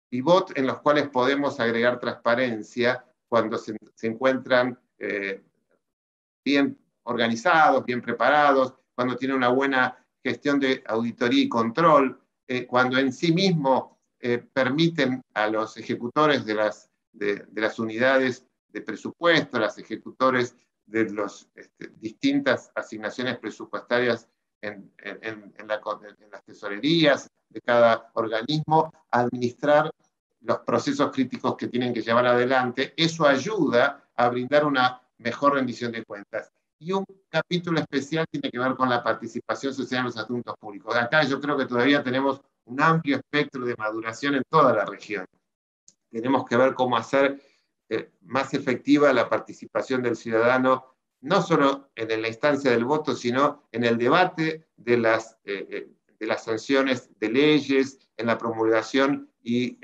pivots en los cuales podemos agregar transparencia cuando se encuentran bien organizados, bien preparados, cuando tienen una buena gestión de auditoría y control, cuando en sí mismo permiten a los ejecutores de las unidades de presupuesto, los ejecutores de las distintas asignaciones presupuestarias en las tesorerías de cada organismo, administrar los procesos críticos que tienen que llevar adelante. Eso ayuda a brindar una mejor rendición de cuentas. Y un capítulo especial tiene que ver con la participación social en los asuntos públicos. Acá yo creo que todavía tenemos un amplio espectro de maduración en toda la región. Tenemos que ver cómo hacer más efectiva la participación del ciudadano, no solo en la instancia del voto, sino en el debate de las sanciones de leyes, en la promulgación y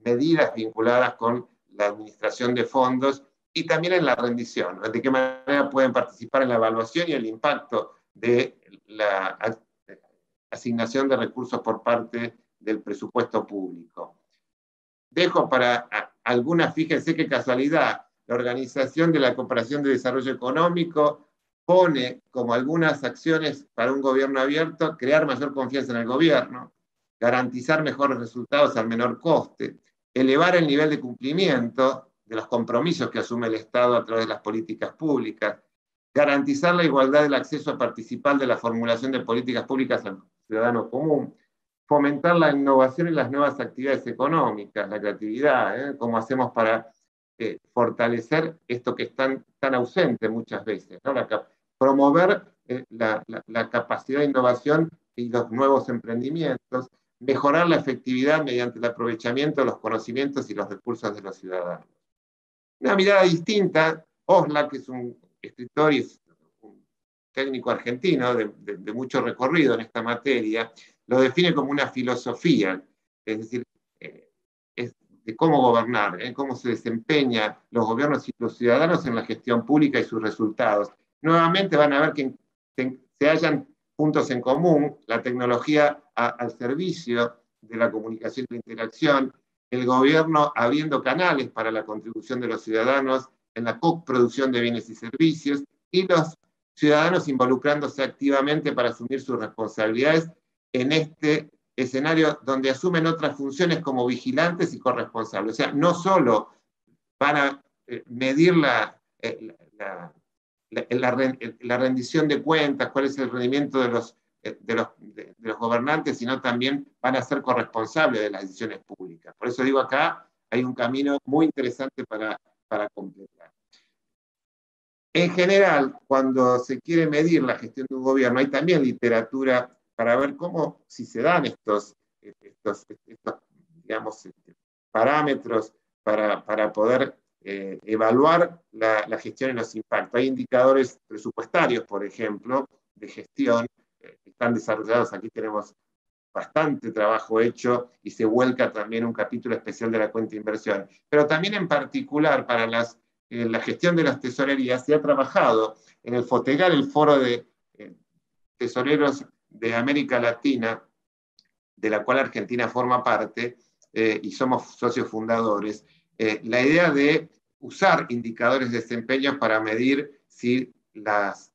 medidas vinculadas con la administración de fondos, y también en la rendición, de qué manera pueden participar en la evaluación y el impacto de la asignación de recursos por parte del presupuesto público. Dejo para algunas, fíjense qué casualidad, la Organización de la Cooperación de Desarrollo Económico pone como algunas acciones para un gobierno abierto: crear mayor confianza en el gobierno, garantizar mejores resultados al menor coste, elevar el nivel de cumplimiento de los compromisos que asume el Estado a través de las políticas públicas, garantizar la igualdad del acceso a participar de la formulación de políticas públicas al ciudadano común, fomentar la innovación y las nuevas actividades económicas, la creatividad, cómo hacemos para fortalecer esto que es tan ausente muchas veces, ¿no? Promover la capacidad de innovación y los nuevos emprendimientos, mejorar la efectividad mediante el aprovechamiento de los conocimientos y los recursos de los ciudadanos. Una mirada distinta, Oslak, que es un escritor y un técnico argentino de mucho recorrido en esta materia, lo define como una filosofía, es decir, de cómo gobernar, cómo se desempeñan los gobiernos y los ciudadanos en la gestión pública y sus resultados. Nuevamente van a ver que se hallan puntos en común: la tecnología al servicio de la comunicación y la interacción, el gobierno abriendo canales para la contribución de los ciudadanos en la coproducción de bienes y servicios, y los ciudadanos involucrándose activamente para asumir sus responsabilidades en este escenario donde asumen otras funciones como vigilantes y corresponsables. O sea, no solo van a medir la rendición de cuentas, cuál es el rendimiento de los gobernantes, sino también van a ser corresponsables de las decisiones públicas. Por eso digo, acá hay un camino muy interesante para completar. En general, cuando se quiere medir la gestión de un gobierno, hay también literatura para ver cómo, si se dan estos digamos, parámetros para poder evaluar la gestión y los impactos. Hay indicadores presupuestarios, por ejemplo, de gestión, que están desarrollados. Aquí tenemos bastante trabajo hecho y se vuelca también un capítulo especial de la cuenta de inversión. Pero también en particular para la gestión de las tesorerías se ha trabajado en el FOTEGAR, el Foro de Tesoreros de América Latina, de la cual Argentina forma parte, y somos socios fundadores, la idea de usar indicadores de desempeño para medir si las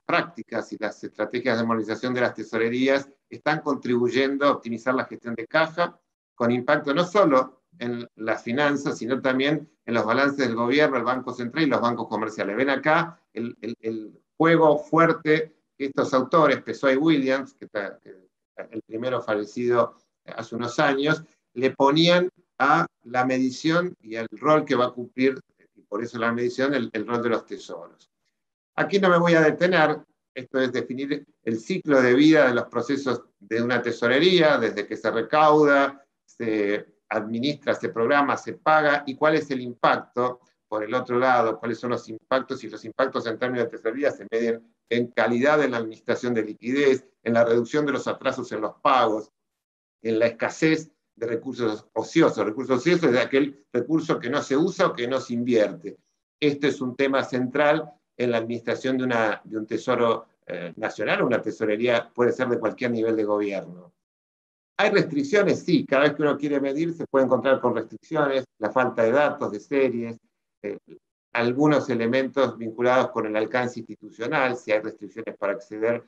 prácticas y las estrategias de modernización de las tesorerías están contribuyendo a optimizar la gestión de caja, con impacto no solo en las finanzas, sino también en los balances del gobierno, el Banco Central y los bancos comerciales. Ven acá el juego fuerte que estos autores, Pessoa y Williams, que el primero fallecido hace unos años, le ponían a la medición y el rol que va a cumplir, y por eso la medición, el rol de los tesoros. Aquí no me voy a detener, esto es definir el ciclo de vida de los procesos de una tesorería, desde que se recauda, se administra, se programa, se paga, y cuál es el impacto, por el otro lado, cuáles son los impactos, y los impactos en términos de tesorería se miden en calidad en la administración de liquidez, en la reducción de los atrasos en los pagos, en la escasez de recursos ociosos. Recursos ociosos es aquel recurso que no se usa o que no se invierte. Este es un tema central en la administración de un tesoro nacional o una tesorería, puede ser de cualquier nivel de gobierno. ¿Hay restricciones? Sí, cada vez que uno quiere medir se puede encontrar con restricciones, la falta de datos, de series, algunos elementos vinculados con el alcance institucional, si hay restricciones para acceder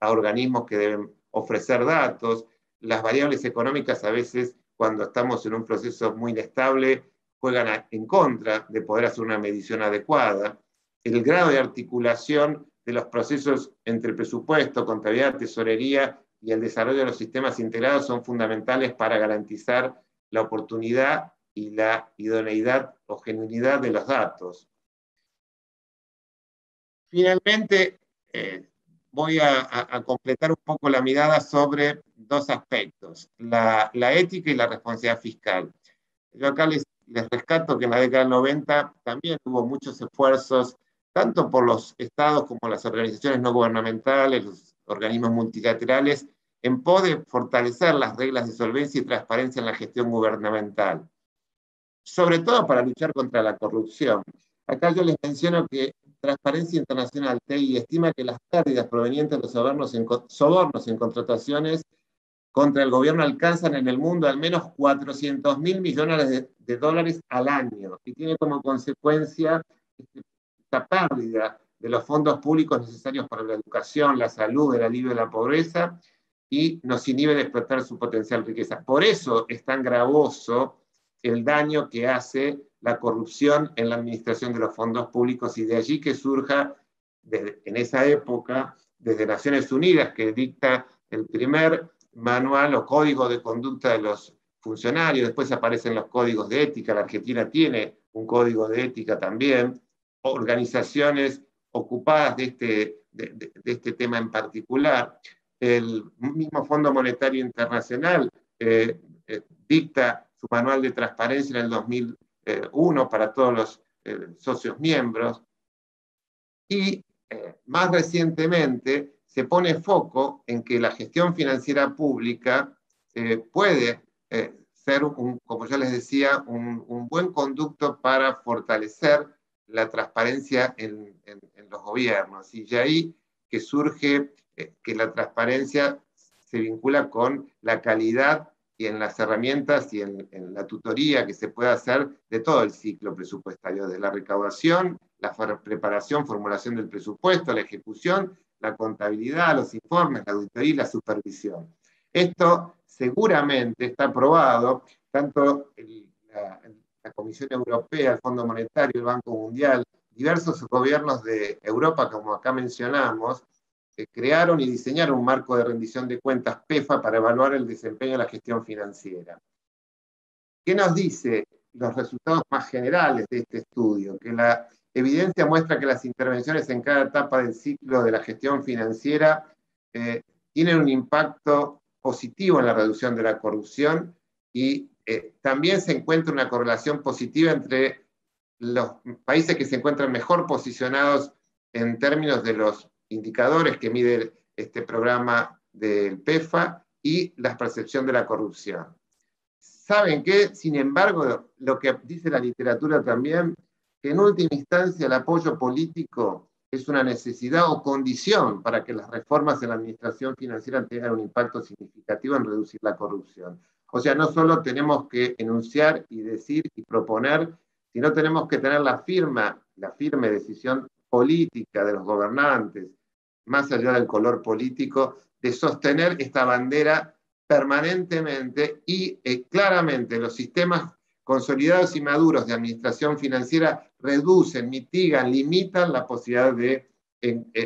a organismos que deben ofrecer datos. Las variables económicas a veces, cuando estamos en un proceso muy inestable, juegan en contra de poder hacer una medición adecuada. El grado de articulación de los procesos entre presupuesto, contabilidad, tesorería y el desarrollo de los sistemas integrados son fundamentales para garantizar la oportunidad y la idoneidad o genuinidad de los datos. Finalmente, voy a completar un poco la mirada sobre dos aspectos, la ética y la responsabilidad fiscal. Yo acá les rescato que en la década del 90 también hubo muchos esfuerzos, tanto por los estados como las organizaciones no gubernamentales, los organismos multilaterales, en pos de fortalecer las reglas de solvencia y transparencia en la gestión gubernamental, sobre todo para luchar contra la corrupción. Acá yo les menciono que Transparencia Internacional, TI, estima que las pérdidas provenientes de los sobornos en contrataciones contra el gobierno alcanzan en el mundo al menos 400.000 millones de dólares al año, y tiene como consecuencia esta pérdida de los fondos públicos necesarios para la educación, la salud, el alivio de la pobreza, y nos inhibe de explotar su potencial riqueza. Por eso es tan gravoso el daño que hace la corrupción en la administración de los fondos públicos, y de allí que surja, en esa época, desde Naciones Unidas, que dicta el primer manual o código de conducta de los funcionarios, después aparecen los códigos de ética, la Argentina tiene un código de ética también, organizaciones ocupadas de este tema en particular. El mismo Fondo Monetario Internacional dicta su manual de transparencia en el 2001 para todos los socios miembros, y más recientemente se pone foco en que la gestión financiera pública puede ser, como ya les decía, un buen conducto para fortalecer la transparencia en los gobiernos, y de ahí que surge que la transparencia se vincula con la calidad y en las herramientas y en la tutoría que se puede hacer de todo el ciclo presupuestario, de la recaudación, la preparación, formulación del presupuesto, la ejecución, la contabilidad, los informes, la auditoría y la supervisión. Esto seguramente está aprobado, tanto la Comisión Europea, el Fondo Monetario, el Banco Mundial, diversos gobiernos de Europa, como acá mencionamos, crearon y diseñaron un marco de rendición de cuentas PEFA para evaluar el desempeño de la gestión financiera. ¿Qué nos dice los resultados más generales de este estudio? Que la evidencia muestra que las intervenciones en cada etapa del ciclo de la gestión financiera tienen un impacto positivo en la reducción de la corrupción, y también se encuentra una correlación positiva entre los países que se encuentran mejor posicionados en términos de los indicadores que mide este programa del PEFA y la percepción de la corrupción. ¿Saben qué? Sin embargo, lo que dice la literatura también, que en última instancia el apoyo político es una necesidad o condición para que las reformas en la administración financiera tengan un impacto significativo en reducir la corrupción. O sea, no solo tenemos que enunciar y decir y proponer, sino tenemos que tener la firme decisión política de los gobernantes, más allá del color político, de sostener esta bandera permanentemente, y claramente los sistemas consolidados y maduros de administración financiera reducen, mitigan, limitan la posibilidad de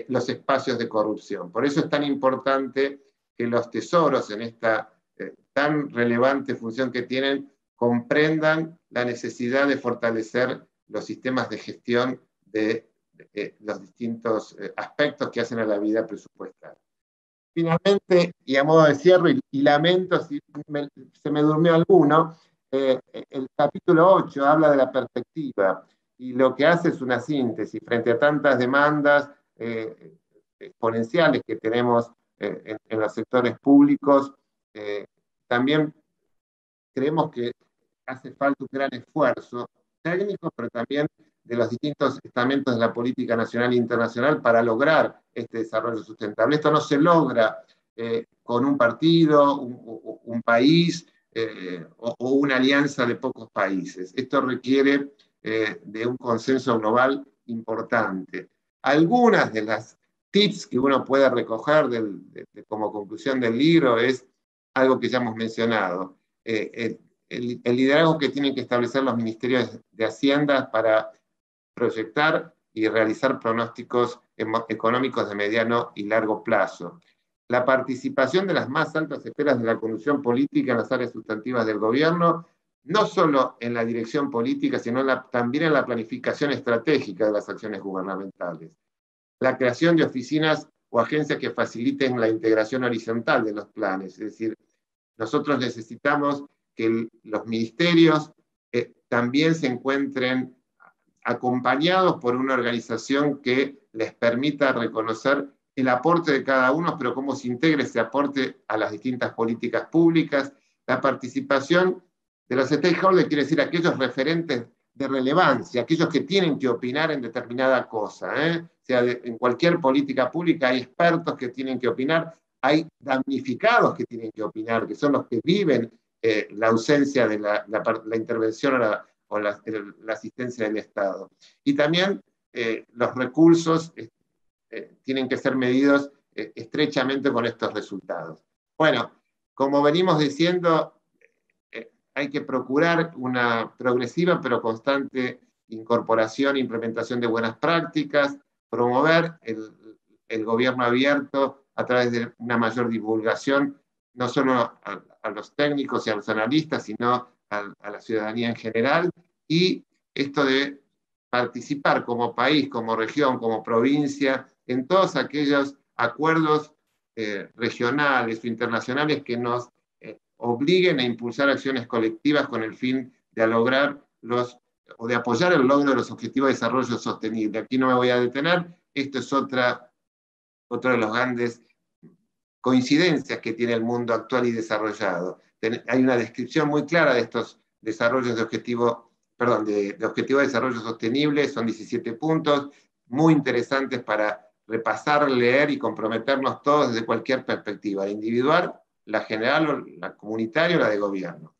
los espacios de corrupción. Por eso es tan importante que los tesoros, en esta tan relevante función que tienen, comprendan la necesidad de fortalecer los sistemas de gestión de los distintos aspectos que hacen a la vida presupuestaria. Finalmente, y a modo de cierre, y lamento si se me durmió alguno, el capítulo 8 habla de la perspectiva, y lo que hace es una síntesis frente a tantas demandas exponenciales que tenemos en los sectores públicos, también creemos que hace falta un gran esfuerzo técnico, pero también de los distintos estamentos de la política nacional e internacional para lograr este desarrollo sustentable. Esto no se logra con un partido, un país o una alianza de pocos países. Esto requiere de un consenso global importante. Algunas de las tips que uno puede recoger como conclusión del libro es algo que ya hemos mencionado. El liderazgo que tienen que establecer los ministerios de Hacienda para proyectar y realizar pronósticos económicos de mediano y largo plazo. La participación de las más altas esferas de la conducción política en las áreas sustantivas del gobierno, no solo en la dirección política, sino también en la planificación estratégica de las acciones gubernamentales. La creación de oficinas o agencias que faciliten la integración horizontal de los planes, es decir, nosotros necesitamos que los ministerios también se encuentren acompañados por una organización que les permita reconocer el aporte de cada uno, pero cómo se integra ese aporte a las distintas políticas públicas. La participación de los stakeholders quiere decir aquellos referentes de relevancia, aquellos que tienen que opinar en determinada cosa. O sea, en cualquier política pública hay expertos que tienen que opinar, hay damnificados que tienen que opinar, que son los que viven la ausencia de la intervención o la asistencia del Estado. Y también los recursos tienen que ser medidos estrechamente con estos resultados. Bueno, como venimos diciendo, hay que procurar una progresiva pero constante incorporación e implementación de buenas prácticas, promover el gobierno abierto a través de una mayor divulgación, no solo a los técnicos y a los analistas, sino a la ciudadanía en general, y esto de participar como país, como región, como provincia, en todos aquellos acuerdos regionales o internacionales que nos obliguen a impulsar acciones colectivas con el fin de lograr o de apoyar el logro de los objetivos de desarrollo sostenible. Aquí no me voy a detener, esto es otro de los grandes coincidencias que tiene el mundo actual y desarrollado. Hay una descripción muy clara de estos desarrollos de objetivo de desarrollo sostenible, son 17 puntos, muy interesantes para repasar, leer y comprometernos todos desde cualquier perspectiva, la individual, la general, la comunitaria o la de gobierno.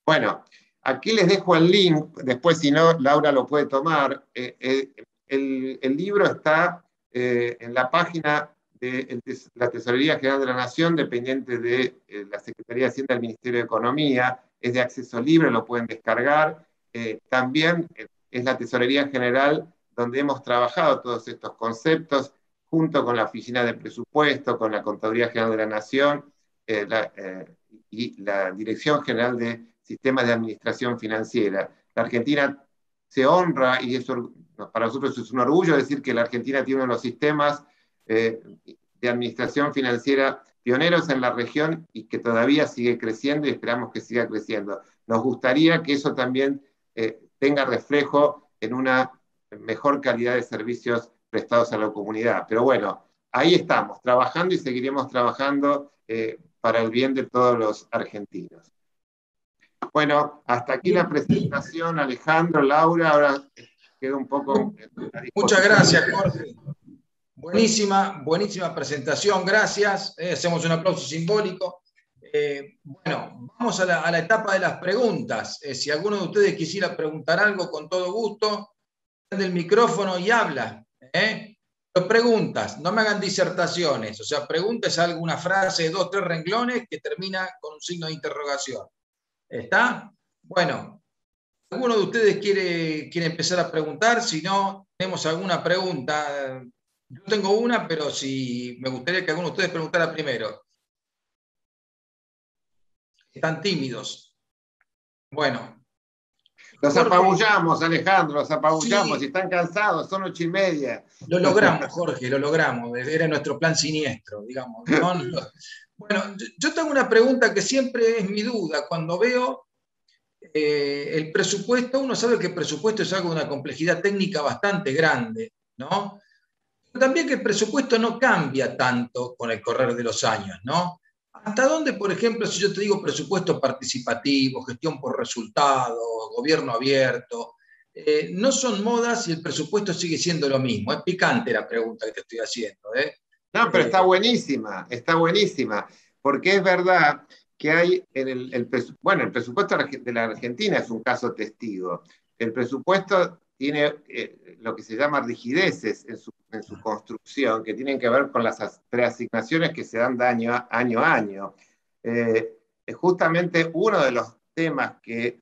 Bueno, aquí les dejo el link, después si no, Laura lo puede tomar. El libro está en la página de la Tesorería General de la Nación, dependiente de la Secretaría de Hacienda del Ministerio de Economía, es de acceso libre, lo pueden descargar. También es la Tesorería General donde hemos trabajado todos estos conceptos, junto con la Oficina de Presupuesto, con la Contaduría General de la Nación y la Dirección General de Sistemas de Administración Financiera. La Argentina se honra, y eso para nosotros es un orgullo decir que la Argentina tiene uno de los sistemas de administración financiera pioneros en la región y que todavía sigue creciendo y esperamos que siga creciendo. Nos gustaría que eso también tenga reflejo en una mejor calidad de servicios prestados a la comunidad. Pero bueno, ahí estamos, trabajando y seguiremos trabajando para el bien de todos los argentinos. Bueno, hasta aquí la presentación, Alejandro, Laura, ahora quedo un poco... Muchas gracias, Jorge. Buenísima presentación, gracias. Hacemos un aplauso simbólico. Bueno, vamos a la etapa de las preguntas. Si alguno de ustedes quisiera preguntar algo, con todo gusto, prende el micrófono y habla. Pero preguntas, no me hagan disertaciones, o sea, preguntas alguna frase de 2 o 3 renglones que termina con un signo de interrogación. ¿Está? Bueno, ¿alguno de ustedes quiere empezar a preguntar? Si no, tenemos alguna pregunta. Yo tengo una, pero me gustaría que alguno de ustedes preguntara primero. Están tímidos. Bueno. Los apabullamos, Alejandro, los apabullamos. Sí. Si están cansados, son 8:30. Lo logramos, Jorge, lo logramos. Era nuestro plan siniestro, digamos. Bueno, yo tengo una pregunta que siempre es mi duda. Cuando veo el presupuesto, uno sabe que el presupuesto es algo de una complejidad técnica bastante grande, ¿no? También que el presupuesto no cambia tanto con el correr de los años, ¿no? ¿Hasta dónde, por ejemplo, si yo te digo presupuesto participativo, gestión por resultados, gobierno abierto, no son modas y el presupuesto sigue siendo lo mismo? Es picante la pregunta que te estoy haciendo, ¿eh? No, pero está buenísima, porque es verdad que hay en bueno, el presupuesto de la Argentina es un caso testigo. El presupuesto tiene lo que se llama rigideces en su construcción, que tienen que ver con las preasignaciones que se dan de año a año. Es justamente uno de los temas que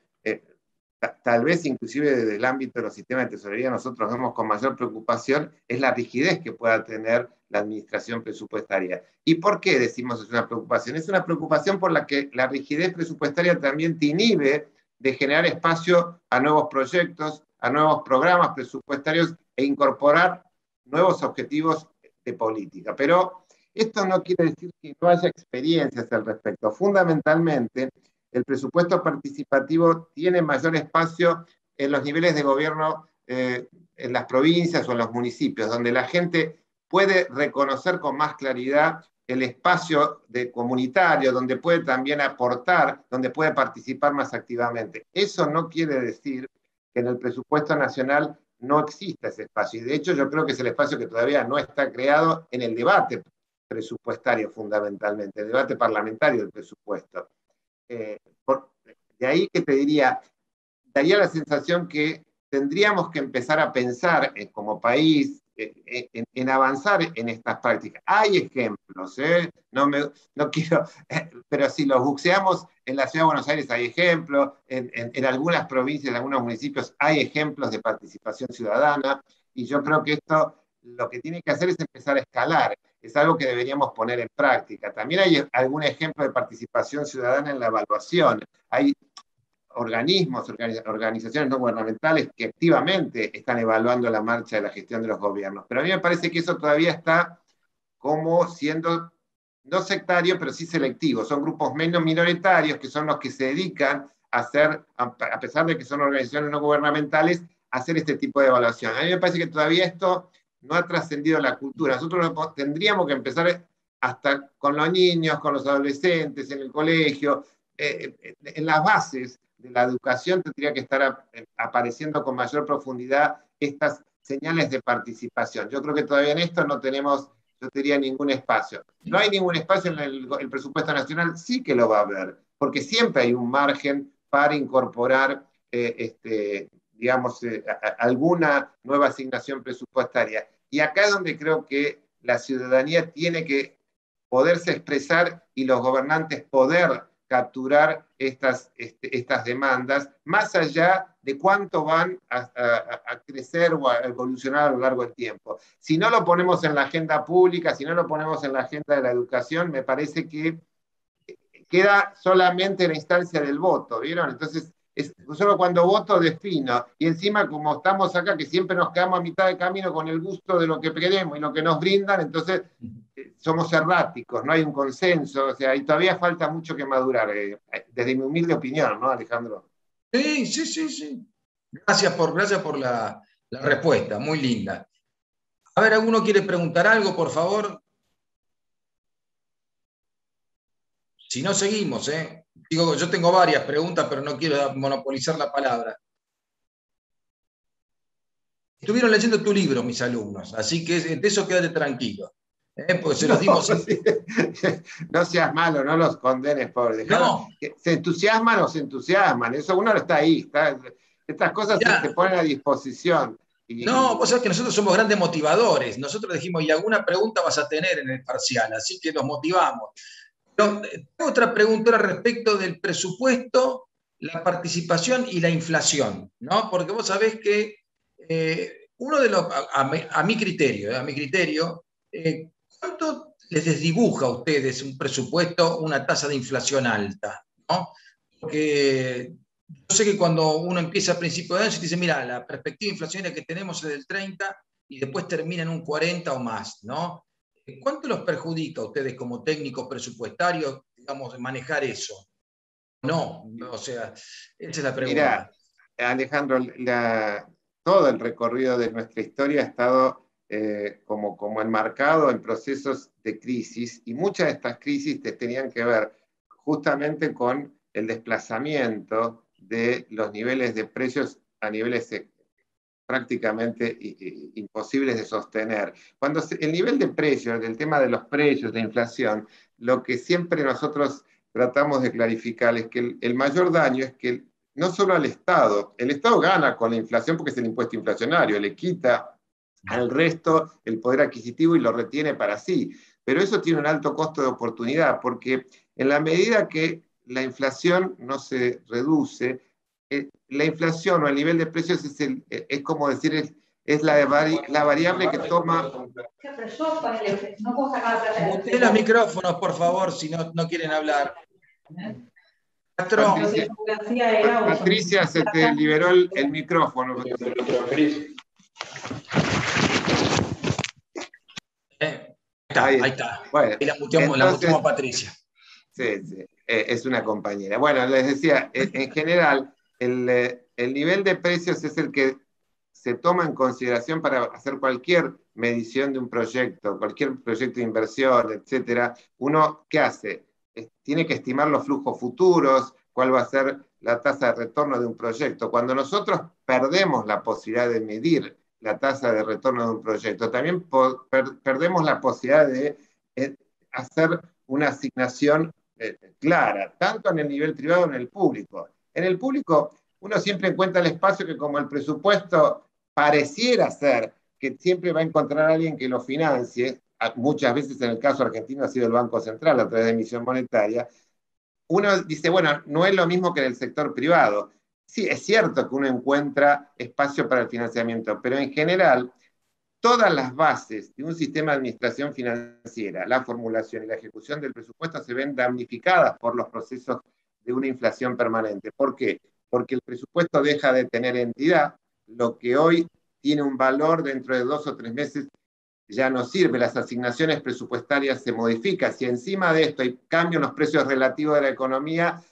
tal vez inclusive desde el ámbito de los sistemas de tesorería nosotros vemos con mayor preocupación, es la rigidez que pueda tener la administración presupuestaria. ¿Y por qué decimos es una preocupación? Es una preocupación por la que la rigidez presupuestaria también te inhibe de generar espacio a nuevos proyectos, a nuevos programas presupuestarios e incorporar nuevos objetivos de política. Pero esto no quiere decir que no haya experiencias al respecto. Fundamentalmente, el presupuesto participativo tiene mayor espacio en los niveles de gobierno, en las provincias o en los municipios, donde la gente puede reconocer con más claridad el espacio comunitario, donde puede también aportar, donde puede participar más activamente. Eso no quiere decir que en el presupuesto nacional no exista ese espacio. Y de hecho yo creo que es el espacio que todavía no está creado en el debate presupuestario fundamentalmente, el debate parlamentario del presupuesto. De ahí que te diría, daría la sensación que tendríamos que empezar a pensar como país en avanzar en estas prácticas. Hay ejemplos, no quiero, pero si los buceamos en la Ciudad de Buenos Aires hay ejemplos, en algunas provincias, en algunos municipios hay ejemplos de participación ciudadana, y yo creo que esto lo que tiene que hacer es empezar a escalar. Es algo que deberíamos poner en práctica. También hay algún ejemplo de participación ciudadana en la evaluación. Hay organismos, organizaciones no gubernamentales que activamente están evaluando la marcha de la gestión de los gobiernos. Pero a mí me parece que eso todavía está como siendo, no sectario, pero sí selectivo. Son grupos menos minoritarios que son los que se dedican a hacer, a pesar de que son organizaciones no gubernamentales, a hacer este tipo de evaluación. A mí me parece que todavía esto no ha trascendido la cultura. Nosotros tendríamos que empezar hasta con los niños, con los adolescentes, en el colegio, en las bases de la educación tendría que estar apareciendo con mayor profundidad estas señales de participación. Yo creo que todavía en esto no tenemos, yo diría, ningún espacio. No hay ningún espacio en el presupuesto nacional, sí que lo va a haber, porque siempre hay un margen para incorporar digamos, alguna nueva asignación presupuestaria. Y acá es donde creo que la ciudadanía tiene que poderse expresar y los gobernantes poder capturar estas demandas, más allá de cuánto van a crecer o a evolucionar a lo largo del tiempo. Si no lo ponemos en la agenda pública, si no lo ponemos en la agenda de la educación, me parece que queda solamente en la instancia del voto, ¿vieron? Entonces, solo cuando voto defino, y encima como estamos acá, que siempre nos quedamos a mitad de camino con el gusto de lo que queremos y lo que nos brindan, entonces somos erráticos, no hay un consenso, o sea, y todavía falta mucho que madurar, desde mi humilde opinión, ¿no, Alejandro? Sí. Gracias por la respuesta, muy linda. A ver, ¿alguno quiere preguntar algo, por favor? Si no, seguimos, ¿eh? Digo, yo tengo varias preguntas, pero no quiero monopolizar la palabra. Estuvieron leyendo tu libro, mis alumnos, así que de eso quédate tranquilo. Porque se los dimos. No seas malo, no los condenes, pobre. No. ¿Se entusiasman o se entusiasman? Eso uno no está ahí. Estas cosas se ponen a disposición. No, vos sabés que nosotros somos grandes motivadores. Nosotros dijimos, y alguna pregunta vas a tener en el parcial, así que los motivamos. Pero tengo otra pregunta respecto del presupuesto, la participación y la inflación, ¿no? Porque vos sabés que uno de los, a mi criterio, ¿cuánto les desdibuja a ustedes un presupuesto, una tasa de inflación alta? ¿No? Porque yo sé que cuando uno empieza a principio de año se dice, mira, la perspectiva inflacionaria que tenemos es del 30 y después termina en un 40 o más, ¿no? ¿Cuánto los perjudica a ustedes como técnicos presupuestarios, digamos, manejar eso? No, o sea, esa es la pregunta. Mira, Alejandro, todo el recorrido de nuestra historia ha estado como enmarcado en procesos de crisis, y muchas de estas crisis tenían que ver justamente con el desplazamiento de los niveles de precios a niveles prácticamente imposibles de sostener. Cuando el nivel de precios, del tema de los precios, de inflación, lo que siempre nosotros tratamos de clarificar es que el mayor daño es que no solo al Estado, el Estado gana con la inflación porque es el impuesto inflacionario, le quita al resto el poder adquisitivo y lo retiene para sí, pero eso tiene un alto costo de oportunidad, porque en la medida que la inflación no se reduce, la inflación o el nivel de precios es como decir, es la variable que toma... Muten los micrófonos, por favor, si no quieren hablar. Patricia, se te liberó el micrófono. Ahí está. Bueno, y la muteamos a Patricia. Sí, es una compañera. Bueno, les decía, en general, el nivel de precios es el que se toma en consideración para hacer cualquier medición de un proyecto, cualquier proyecto de inversión, etcétera. Uno, ¿qué hace? Tiene que estimar los flujos futuros, cuál va a ser la tasa de retorno de un proyecto. Cuando nosotros perdemos la posibilidad de medir la tasa de retorno de un proyecto, también perdemos la posibilidad de hacer una asignación clara, tanto en el nivel privado como en el público. En el público, uno siempre encuentra el espacio que, como el presupuesto pareciera ser que siempre va a encontrar a alguien que lo financie, muchas veces en el caso argentino ha sido el Banco Central a través de emisión monetaria, uno dice, bueno, no es lo mismo que en el sector privado. Sí, es cierto que uno encuentra espacio para el financiamiento, pero en general, todas las bases de un sistema de administración financiera, la formulación y la ejecución del presupuesto se ven damnificadas por los procesos de una inflación permanente. ¿Por qué? Porque el presupuesto deja de tener entidad, lo que hoy tiene un valor dentro de 2 o 3 meses ya no sirve, las asignaciones presupuestarias se modifican. Si encima de esto hay cambios en los precios relativos de la economía,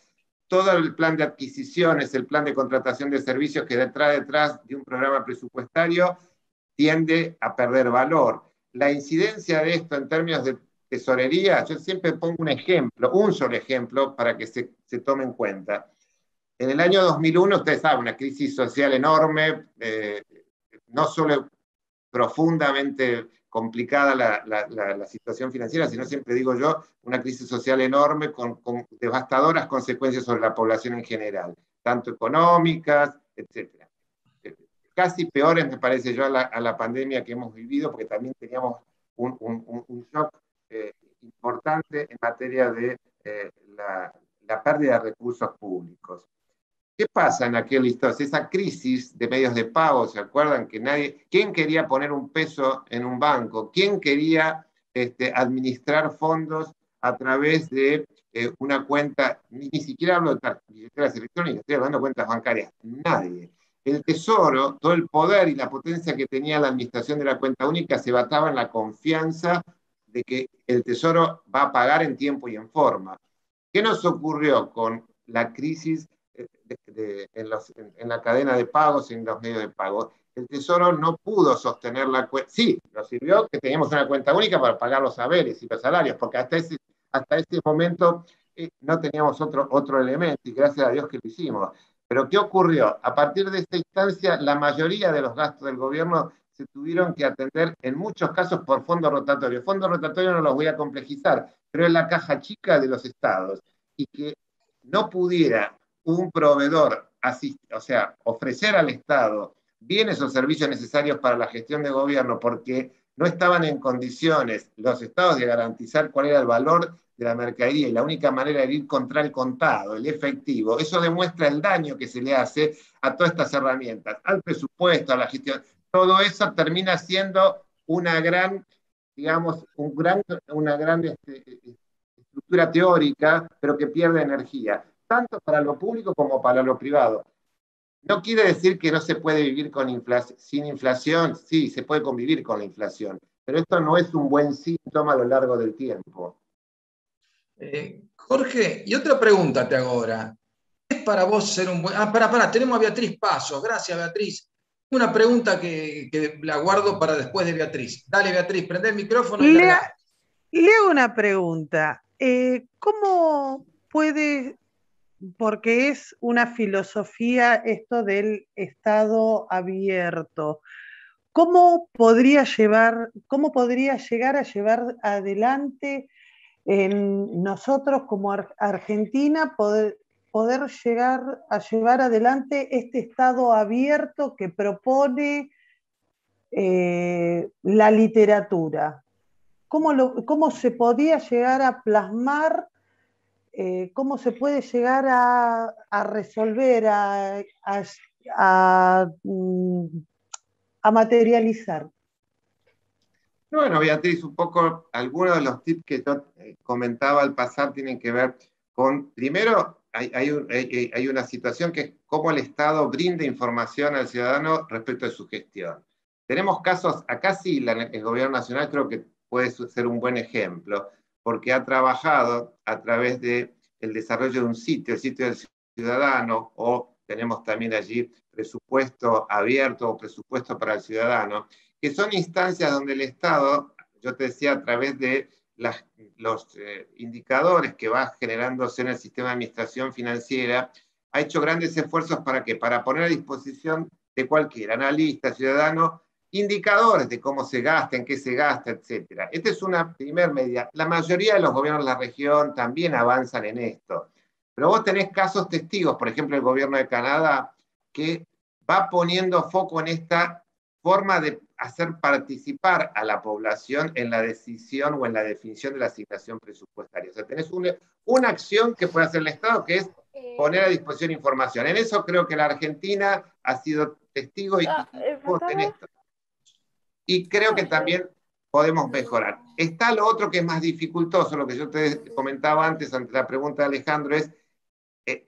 todo el plan de adquisiciones, el plan de contratación de servicios que detrás de un programa presupuestario tiende a perder valor. La incidencia de esto en términos de tesorería, yo siempre pongo un ejemplo, un solo ejemplo para que se tome en cuenta. En el año 2001, ustedes saben, una crisis social enorme, no solo profundamente complicada la situación financiera, sino, siempre digo yo, una crisis social enorme con devastadoras consecuencias sobre la población en general, tanto económicas, etc. Casi peores, me parece yo, a la pandemia que hemos vivido, porque también teníamos un shock importante en materia de la pérdida de recursos públicos. ¿Qué pasa en aquel entonces? Esa crisis de medios de pago, ¿se acuerdan? ¿Quién quería poner un peso en un banco? ¿Quién quería administrar fondos a través de una cuenta? Ni siquiera hablo de billeteras electrónicas, estoy hablando de cuentas bancarias. Nadie. El Tesoro, todo el poder y la potencia que tenía la administración de la cuenta única se basaba en la confianza de que el Tesoro va a pagar en tiempo y en forma. ¿Qué nos ocurrió con la crisis en la cadena de pagos y en los medios de pago? El Tesoro no pudo sostener la cuenta. Sí, nos sirvió que teníamos una cuenta única para pagar los saberes y los salarios, porque hasta ese momento no teníamos otro elemento, y gracias a Dios que lo hicimos. Pero ¿qué ocurrió? A partir de esta instancia, la mayoría de los gastos del gobierno se tuvieron que atender, en muchos casos, por fondos rotatorios. Fondos rotatorios no los voy a complejizar, pero es la caja chica de los estados. Y que no pudiera un proveedor ofrecer al Estado bienes o servicios necesarios para la gestión de gobierno, porque no estaban en condiciones los estados de garantizar cuál era el valor de la mercadería, y la única manera de ir contra el contado, el efectivo. Eso demuestra el daño que se le hace a todas estas herramientas, al presupuesto, a la gestión. Todo eso termina siendo una gran, digamos, una gran estructura teórica, pero que pierde energía, tanto para lo público como para lo privado. No quiere decir que no se puede vivir sin inflación. Sí, se puede convivir con la inflación, pero esto no es un buen síntoma a lo largo del tiempo. Jorge, y otra pregunta te hago ahora. ¿Es para vos ser un buen... tenemos a Beatriz Pasos. Gracias, Beatriz. Una pregunta que la guardo para después de Beatriz. Dale, Beatriz, prende el micrófono y Le, larga. le hago una pregunta. ¿Cómo puede, porque es una filosofía esto del Estado abierto, cómo podría llegar a llevar adelante en nosotros como Argentina poder llegar a llevar adelante este Estado abierto que propone la literatura? ¿Cómo se podía llegar a plasmar, cómo se puede llegar a resolver, a materializar? Bueno, Beatriz, un poco algunos de los tips que yo comentaba al pasar tienen que ver con, primero, hay una situación que es cómo el Estado brinda información al ciudadano respecto de su gestión. Tenemos casos, acá sí, el gobierno nacional creo que puede ser un buen ejemplo, porque ha trabajado a través del desarrollo de un sitio, el sitio del ciudadano, o tenemos también allí presupuesto abierto o presupuesto para el ciudadano, que son instancias donde el Estado, yo te decía, a través de los indicadores que va generándose en el sistema de administración financiera, ha hecho grandes esfuerzos para poner a disposición de cualquier analista, ciudadano, indicadores de cómo se gasta, en qué se gasta, etc. Esta es una primera medida. La mayoría de los gobiernos de la región también avanzan en esto. Pero vos tenés casos testigos, por ejemplo, el gobierno de Canadá, que va poniendo foco en esta forma de hacer participar a la población en la decisión o en la definición de la asignación presupuestaria. O sea, tenés una acción que puede hacer el Estado, que es poner a disposición información. En eso creo que la Argentina ha sido testigo y en esto. Y creo que también podemos mejorar. Está lo otro que es más dificultoso, lo que yo te comentaba antes ante la pregunta de Alejandro, es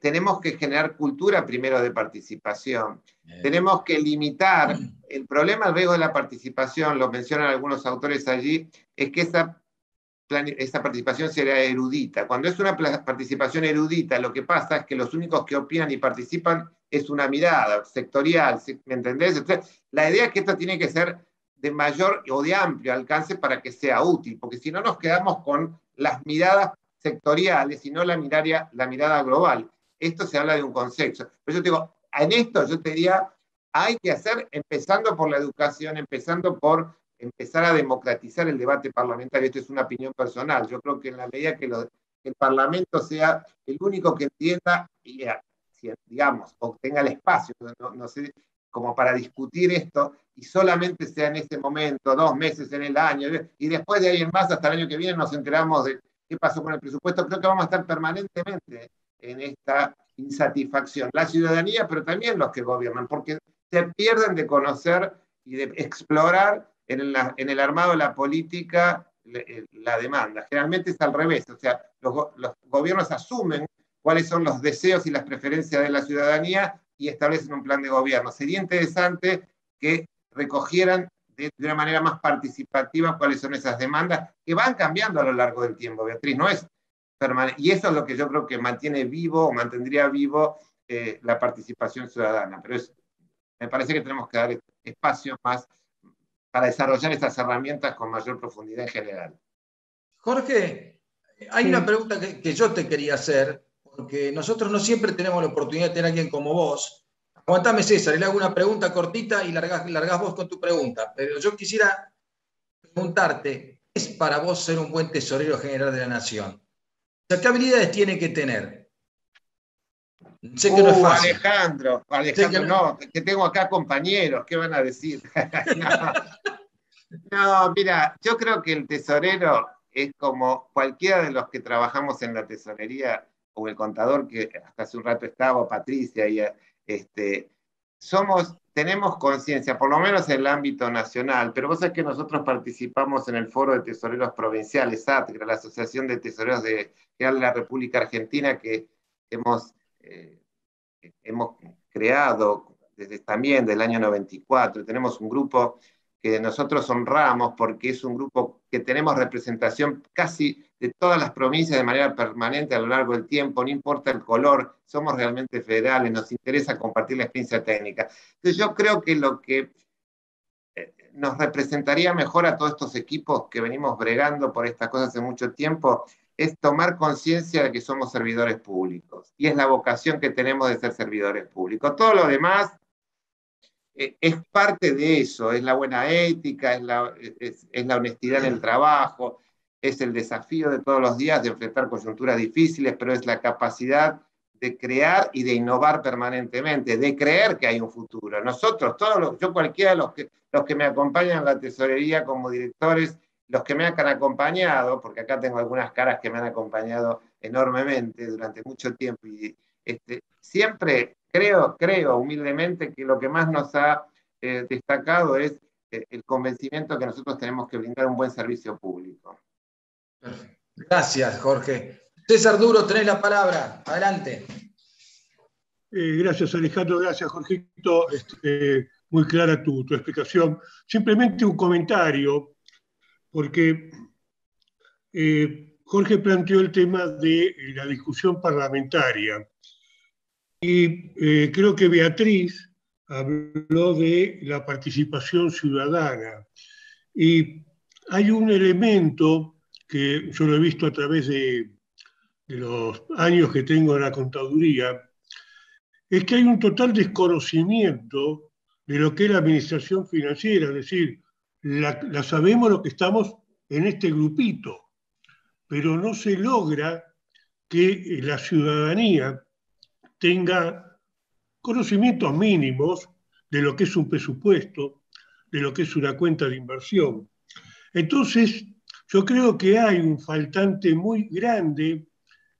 tenemos que generar cultura primero de participación. Tenemos que limitar. El problema al riesgo de la participación, lo mencionan algunos autores allí, es que esa participación será erudita. Cuando es una participación erudita, lo que pasa es que los únicos que opinan y participan es una mirada sectorial, ¿me entendés? Entonces, la idea es que esto tiene que ser de mayor o de amplio alcance para que sea útil, porque si no nos quedamos con las miradas sectoriales y no la mirada global. Esto se habla de un consenso. Pero yo te digo, en esto yo te diría, hay que hacer, empezando por la educación, empezando por empezar a democratizar el debate parlamentario. Esto es una opinión personal. Yo creo que en la medida que el Parlamento sea el único que entienda, y, digamos, o tenga el espacio, no sé, como para discutir esto, y solamente sea en ese momento, 2 meses en el año, y después de ahí en más, hasta el año que viene, nos enteramos de qué pasó con el presupuesto. Creo que vamos a estar permanentemente en esta insatisfacción. La ciudadanía, pero también los que gobiernan, porque se pierden de conocer y de explorar en el armado de la política la demanda. Generalmente es al revés, o sea, los gobiernos asumen cuáles son los deseos y las preferencias de la ciudadanía y establecen un plan de gobierno. Sería interesante que recogieran de una manera más participativa cuáles son esas demandas que van cambiando a lo largo del tiempo, Beatriz, no es permanente. Y eso es lo que yo creo que mantiene vivo o mantendría vivo la participación ciudadana. Pero me parece que tenemos que dar espacio más para desarrollar estas herramientas con mayor profundidad en general. Jorge, hay una pregunta que yo te quería hacer, porque nosotros no siempre tenemos la oportunidad de tener a alguien como vos. Aguantame, César, y le hago una pregunta cortita y largás vos con tu pregunta. Pero yo quisiera preguntarte, ¿qué es para vos ser un buen tesorero general de la Nación? O sea, ¿qué habilidades tiene que tener? Sé que no es fácil. Alejandro, no, que tengo acá compañeros, ¿qué van a decir? No, mira, yo creo que el tesorero es como cualquiera de los que trabajamos en la tesorería, o el contador que hasta hace un rato estaba, o Patricia, y, tenemos conciencia, por lo menos en el ámbito nacional, pero vos sabés que nosotros participamos en el Foro de Tesoreros Provinciales, ATGRA, la Asociación de Tesoreros de la República Argentina, que hemos creado también desde el año 94. Tenemos un grupo que nosotros honramos porque es un grupo que tenemos representación casi de todas las provincias de manera permanente a lo largo del tiempo, no importa el color, somos realmente federales, nos interesa compartir la experiencia técnica. Entonces yo creo que lo que nos representaría mejor a todos estos equipos que venimos bregando por estas cosas hace mucho tiempo es tomar conciencia de que somos servidores públicos, y es la vocación que tenemos de ser servidores públicos. Todo lo demás es parte de eso, es la buena ética, es la honestidad en el trabajo, es el desafío de todos los días de enfrentar coyunturas difíciles, pero es la capacidad de crear y de innovar permanentemente, de creer que hay un futuro. Nosotros, yo cualquiera de los que me acompañan en la tesorería como directores, los que me han acompañado, porque acá tengo algunas caras que me han acompañado enormemente durante mucho tiempo, y siempre creo humildemente que lo que más nos ha destacado es el convencimiento que nosotros tenemos que brindar un buen servicio público. Perfecto. Gracias, Jorge. César Duro, tenés la palabra. Adelante. Gracias, Alejandro. Gracias, Jorgito. Muy clara tu explicación. Simplemente un comentario, porque Jorge planteó el tema de la discusión parlamentaria. Y creo que Beatriz habló de la participación ciudadana. Y hay un elemento que yo lo he visto a través de los años que tengo en la contaduría, es que hay un total desconocimiento de lo que es la administración financiera, es decir, la sabemos lo que estamos en este grupito, pero no se logra que la ciudadanía tenga conocimientos mínimos de lo que es un presupuesto, de lo que es una cuenta de inversión. Entonces, yo creo que hay un faltante muy grande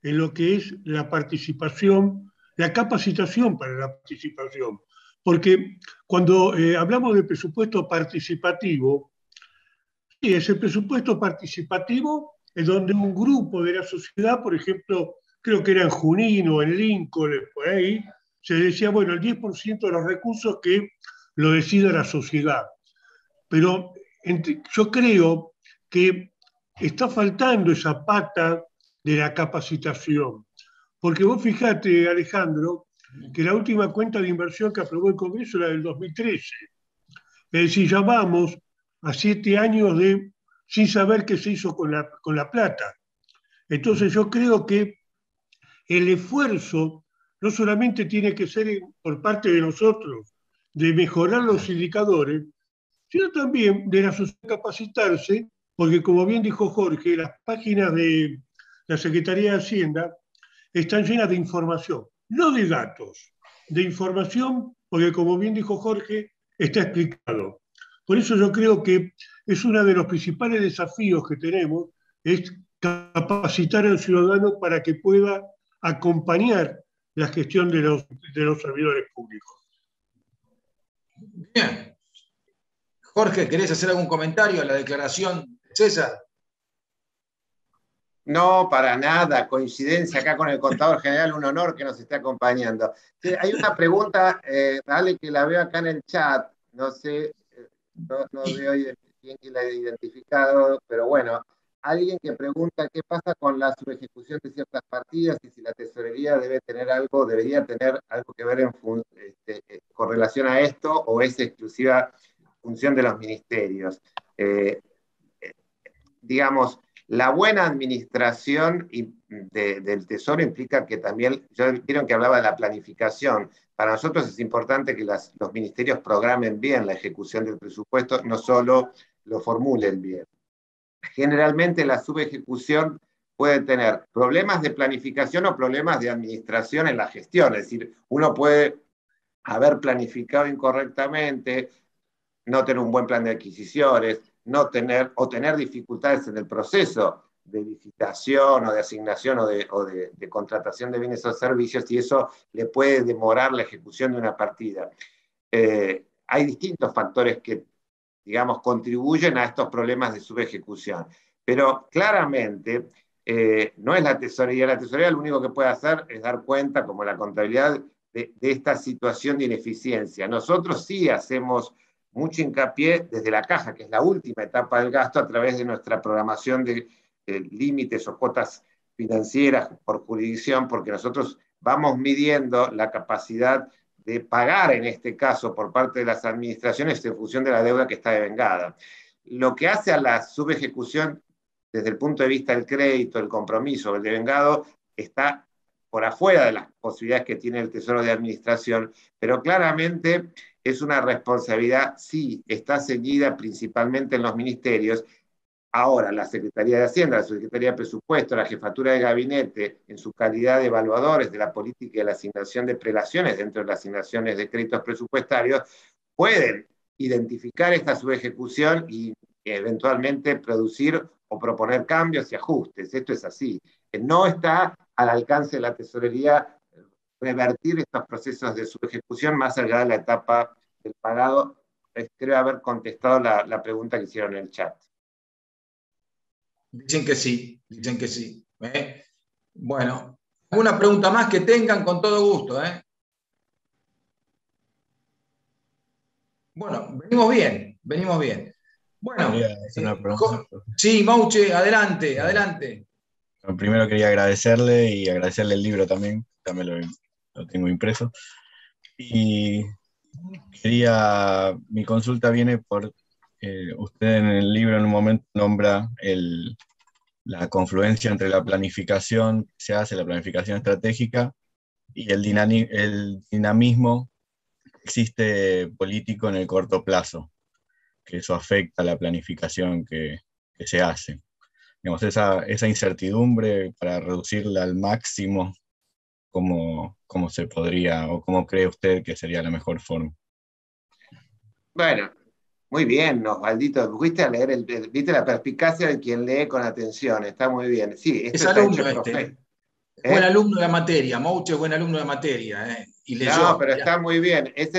en lo que es la participación, la capacitación para la participación. Porque cuando hablamos de presupuesto participativo, sí, ese presupuesto participativo es donde un grupo de la sociedad, por ejemplo, creo que era en Junín o en Lincoln, por ahí, se decía, bueno, el 10% de los recursos que lo decida la sociedad. Pero yo creo que está faltando esa pata de la capacitación. Porque vos fijate, Alejandro, que la última cuenta de inversión que aprobó el Congreso era del 2013. Es decir, ya vamos a 7 años sin saber qué se hizo con la plata. Entonces yo creo que el esfuerzo no solamente tiene que ser por parte de nosotros, de mejorar los indicadores, sino también de la sociedad capacitarse, porque como bien dijo Jorge, las páginas de la Secretaría de Hacienda están llenas de información, no de datos, de información, porque como bien dijo Jorge, está explicado. Por eso yo creo que es uno de los principales desafíos que tenemos, es capacitar al ciudadano para que pueda acompañar la gestión de los servidores públicos. Bien. Jorge, ¿querés hacer algún comentario a la declaración de César? No, para nada, coincidencia acá con el contador general, un honor que nos esté acompañando. Sí, hay una pregunta, dale, que la veo acá en el chat, no sé, no veo bien quién la ha identificado, pero bueno, alguien que pregunta qué pasa con la subejecución de ciertas partidas y si la tesorería debería tener algo que ver con relación a esto, o es exclusiva función de los ministerios. Digamos, la buena administración del Tesoro implica que también, vieron que hablaba de la planificación, para nosotros es importante que los ministerios programen bien la ejecución del presupuesto, no solo lo formulen bien. Generalmente la subejecución puede tener problemas de planificación o problemas de administración en la gestión, es decir, uno puede haber planificado incorrectamente, no tener un buen plan de adquisiciones, tener dificultades en el proceso de licitación o de asignación o de contratación de bienes o servicios, y eso le puede demorar la ejecución de una partida. Hay distintos factores que, digamos, contribuyen a estos problemas de subejecución, pero claramente no es la tesorería lo único que puede hacer es dar cuenta, como la contabilidad, de esta situación de ineficiencia. Nosotros sí hacemos mucho hincapié desde la caja, que es la última etapa del gasto, a través de nuestra programación de límites o cuotas financieras por jurisdicción, porque nosotros vamos midiendo la capacidad de pagar, en este caso, por parte de las administraciones en función de la deuda que está devengada. Lo que hace a la subejecución desde el punto de vista del crédito, el compromiso, el devengado, está por afuera de las posibilidades que tiene el Tesoro de Administración, pero claramente es una responsabilidad, sí, está seguida principalmente en los ministerios. Ahora, la Secretaría de Hacienda, la Secretaría de Presupuesto, la Jefatura de Gabinete, en su calidad de evaluadores de la política y de la asignación de prelaciones dentro de las asignaciones de créditos presupuestarios, pueden identificar esta subejecución y eventualmente producir o proponer cambios y ajustes. Esto es así. No está al alcance de la tesorería revertir estos procesos de subejecución más allá de la etapa del pagado. Creo haber contestado la pregunta que hicieron en el chat. Dicen que sí, dicen que sí. Bueno, ¿alguna pregunta más que tengan? Con todo gusto. Bueno, venimos bien, venimos bien. Bueno, sí, Mauche, adelante, adelante. Bueno, primero quería agradecerle y agradecerle el libro también lo tengo impreso. Y mi consulta viene por, usted en el libro en un momento nombra la confluencia entre la planificación que se hace, la planificación estratégica, y el dinamismo que existe político en el corto plazo, que eso afecta a la planificación que se hace. Digamos, esa incertidumbre, para reducirla al máximo, ¿cómo se podría, o cómo cree usted que sería la mejor forma? Bueno, muy bien, Osvaldito. Fuiste a leer, viste la perspicacia de quien lee con atención, está muy bien. Sí, esto es está alumno hecho profe. Buen alumno de la materia, Mauche es buen alumno de materia. Y leyó. No, pero está muy bien. Esto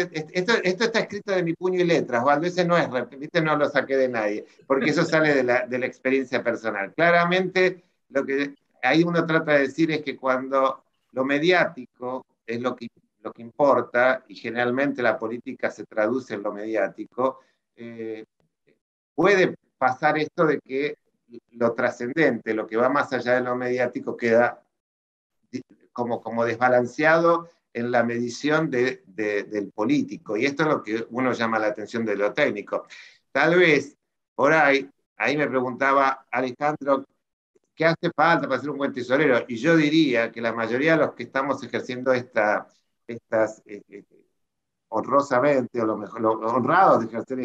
está escrito de mi puño y letra, Osvaldo, ese no es, ¿viste? No lo saqué de nadie, porque eso sale de la experiencia personal. Claramente, lo que ahí uno trata de decir es que cuando lo mediático es lo que importa, y generalmente la política se traduce en lo mediático, puede pasar esto de que lo trascendente, lo que va más allá de lo mediático, queda como desbalanceado en la medición del político, y esto es lo que uno llama la atención de lo técnico. Tal vez, por ahí me preguntaba Alejandro, ¿qué hace falta para ser un buen tesorero? Y yo diría que la mayoría de los que estamos ejerciendo estas honrosamente, o lo honrados de ejercer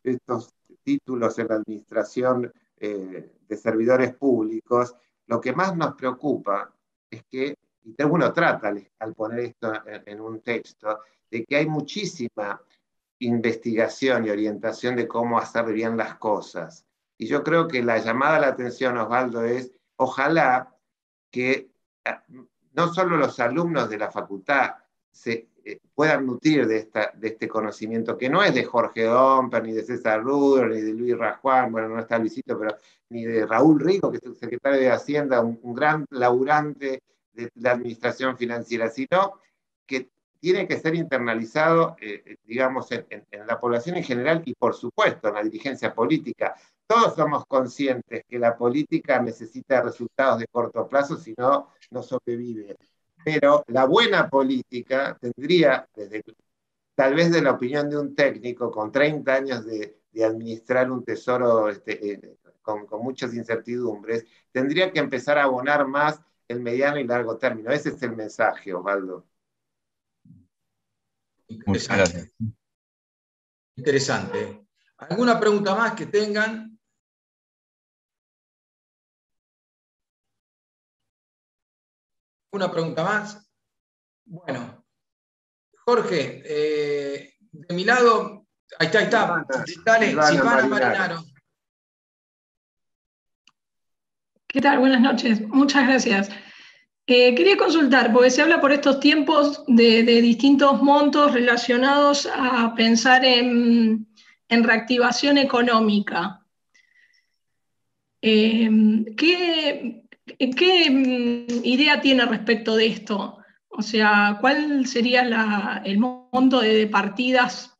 estos títulos en la administración de servidores públicos, lo que más nos preocupa es que, y uno trata al poner esto en un texto, de que hay muchísima investigación y orientación de cómo hacer bien las cosas. Y yo creo que la llamada a la atención, Osvaldo, es ojalá que no solo los alumnos de la facultad se puedan nutrir de este conocimiento, que no es de Jorge Domper, ni de César Ruder, ni de Luis Rajuán, bueno, no está Luisito, pero ni de Raúl Rico, que es el secretario de Hacienda, un gran laburante de la administración financiera, sino que tiene que ser internalizado, digamos, en la población en general y, por supuesto, en la dirigencia política. Todos somos conscientes que la política necesita resultados de corto plazo, si no, no sobrevive. Pero la buena política tendría, tal vez de la opinión de un técnico con 30 años de administrar un tesoro con muchas incertidumbres, tendría que empezar a abonar más el mediano y largo término. Ese es el mensaje, Osvaldo. Interesante. Interesante. ¿Alguna pregunta más que tengan? ¿Una pregunta más? Bueno, Jorge, de mi lado, ahí está. Dale, Silvana Marinaro. ¿Qué tal? Buenas noches. Muchas gracias. Quería consultar, porque se habla por estos tiempos de distintos montos relacionados a pensar en reactivación económica. ¿Qué idea tiene respecto de esto? O sea, ¿cuál sería el monto de partidas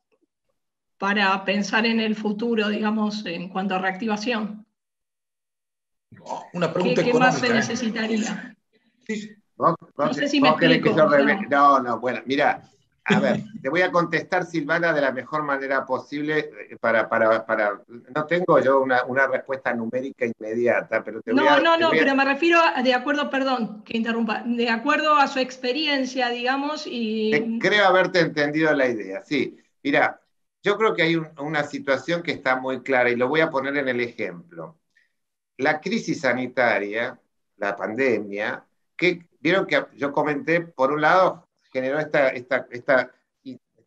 para pensar en el futuro, digamos, en cuanto a reactivación? Una pregunta ¿Qué más se económica. necesitaría? Sí. No sé si me explico. No, bueno, mira, a ver, te voy a contestar, Silvana, de la mejor manera posible no tengo yo una respuesta numérica inmediata, pero pero me refiero de acuerdo, perdón que interrumpa, de acuerdo a su experiencia, digamos, y... Creo haberte entendido la idea, sí. Mira, yo creo que hay una situación que está muy clara y lo voy a poner en el ejemplo. La crisis sanitaria, la pandemia, que vieron que yo comenté, por un lado, generó esta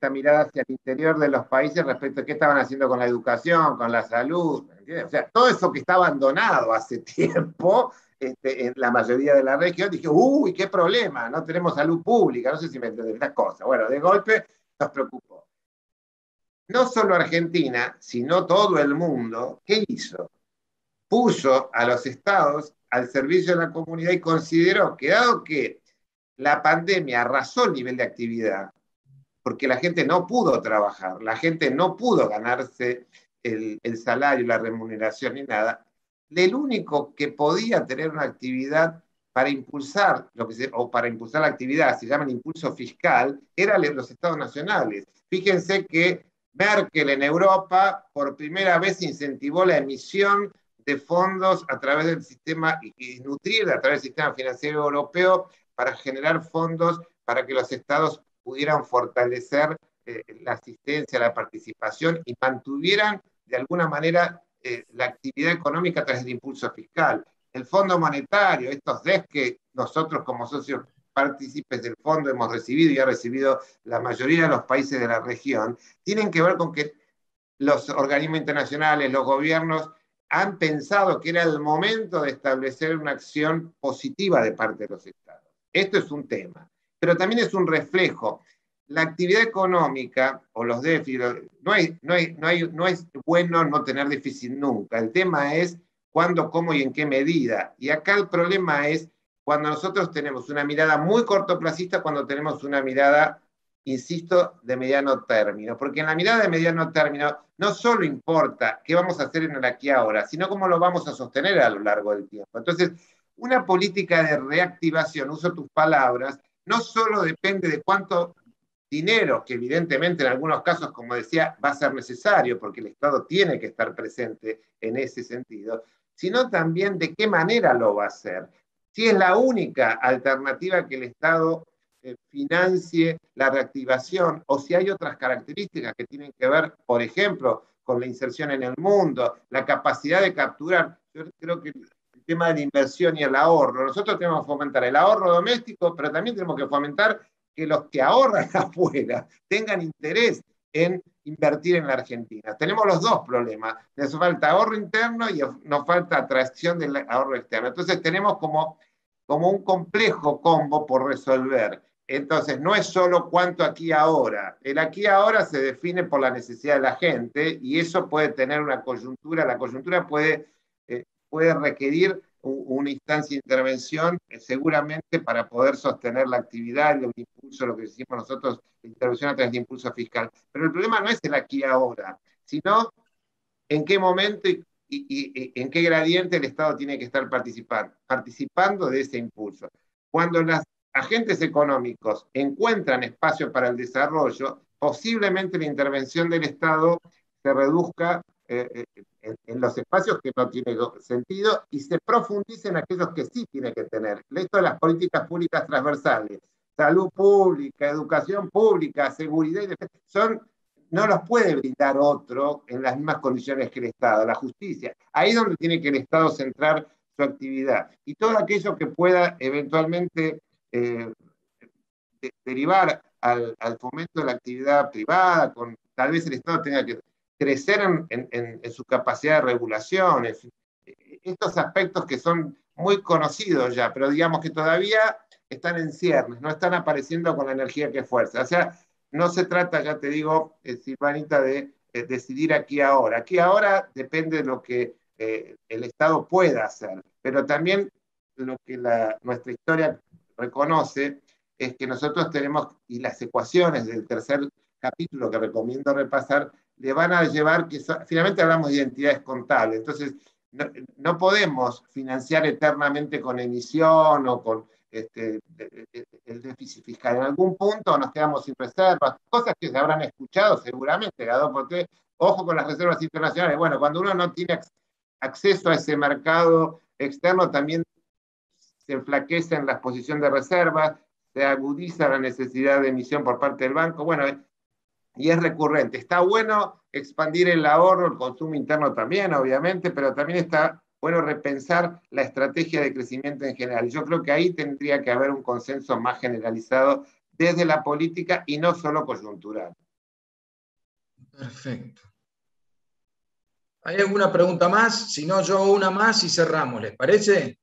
mirada hacia el interior de los países respecto a qué estaban haciendo con la educación, con la salud, ¿entiendes? O sea, todo eso que está abandonado hace tiempo, en la mayoría de la región, dije, uy, qué problema, no tenemos salud pública, no sé si me entienden estas cosas. Bueno, de golpe nos preocupó. No solo Argentina, sino todo el mundo, ¿qué hizo? Puso a los estados al servicio de la comunidad y consideró que dado que la pandemia arrasó el nivel de actividad, porque la gente no pudo trabajar, la gente no pudo ganarse el salario, la remuneración ni nada, el único que podía tener una actividad para impulsar, para impulsar la actividad, se llama el impulso fiscal, eran los estados nacionales. Fíjense que Merkel en Europa por primera vez incentivó la emisión de fondos a través del sistema, y nutrir a través del sistema financiero europeo para generar fondos para que los estados pudieran fortalecer la asistencia, la participación y mantuvieran de alguna manera la actividad económica a través del impulso fiscal. El Fondo Monetario, estos DES que nosotros como socios partícipes del fondo hemos recibido y ha recibido la mayoría de los países de la región, tienen que ver con que los organismos internacionales, los gobiernos, han pensado que era el momento de establecer una acción positiva de parte de los estados. Esto es un tema, pero también es un reflejo. La actividad económica o los déficits, no es bueno no tener déficit nunca. El tema es cuándo, cómo y en qué medida. Y acá el problema es cuando nosotros tenemos una mirada muy cortoplacista, cuando tenemos una mirada, insisto, de mediano término. Porque en la mirada de mediano término no solo importa qué vamos a hacer en el aquí y ahora, sino cómo lo vamos a sostener a lo largo del tiempo. Entonces, una política de reactivación, uso tus palabras, no solo depende de cuánto dinero, que evidentemente en algunos casos, como decía, va a ser necesario, porque el Estado tiene que estar presente en ese sentido, sino también de qué manera lo va a hacer. Si es la única alternativa que el Estado financie la reactivación, o si hay otras características que tienen que ver, por ejemplo, con la inserción en el mundo, la capacidad de capturar. Yo creo que el tema de la inversión y el ahorro, nosotros tenemos que fomentar el ahorro doméstico, pero también tenemos que fomentar que los que ahorran afuera tengan interés en invertir en la Argentina. Tenemos los dos problemas. Nos falta ahorro interno y nos falta atracción del ahorro externo. Entonces tenemos como un complejo combo por resolver. Entonces no es solo cuánto aquí y ahora. El aquí y ahora se define por la necesidad de la gente y eso puede tener una coyuntura. La coyuntura puede requerir una instancia de intervención seguramente para poder sostener la actividad, el impulso, lo que decimos nosotros, la intervención a través de impulso fiscal. Pero el problema no es el aquí y ahora, sino en qué momento y en qué gradiente el Estado tiene que estar participando de ese impulso. Cuando los agentes económicos encuentran espacio para el desarrollo, posiblemente la intervención del Estado se reduzca en los espacios que no tiene sentido y se profundice en aquellos que sí tiene que tener. Esto de las políticas públicas transversales, salud pública, educación pública, seguridad y defensa, no los puede brindar otro en las mismas condiciones que el Estado, la justicia. Ahí es donde tiene que el Estado centrar su actividad. Y todo aquello que pueda eventualmente derivar al fomento de la actividad privada, tal vez el Estado tenga que crecer en su capacidad de regulación, estos aspectos que son muy conocidos ya, pero digamos que todavía están en ciernes, no están apareciendo con la energía que fuerza. O sea, no se trata, ya te digo, Silvanita, de decidir aquí ahora. Aquí ahora depende de lo que el Estado pueda hacer, pero también lo que nuestra historia reconoce es que nosotros tenemos, y las ecuaciones del tercer capítulo que recomiendo repasar, le van a llevar que finalmente hablamos de identidades contables. Entonces, no podemos financiar eternamente con emisión o con el déficit fiscal. En algún punto nos quedamos sin reservas, cosas que se habrán escuchado seguramente, porque ojo con las reservas internacionales. Bueno, cuando uno no tiene acceso a ese mercado externo, también se enflaquece en la exposición de reservas, se agudiza la necesidad de emisión por parte del banco. Bueno, y es recurrente. Está bueno expandir el ahorro, el consumo interno también, obviamente, pero también está bueno repensar la estrategia de crecimiento en general. Yo creo que ahí tendría que haber un consenso más generalizado desde la política y no solo coyuntural. Perfecto. ¿Hay alguna pregunta más? Si no, yo hago una más y cerramos, ¿les parece?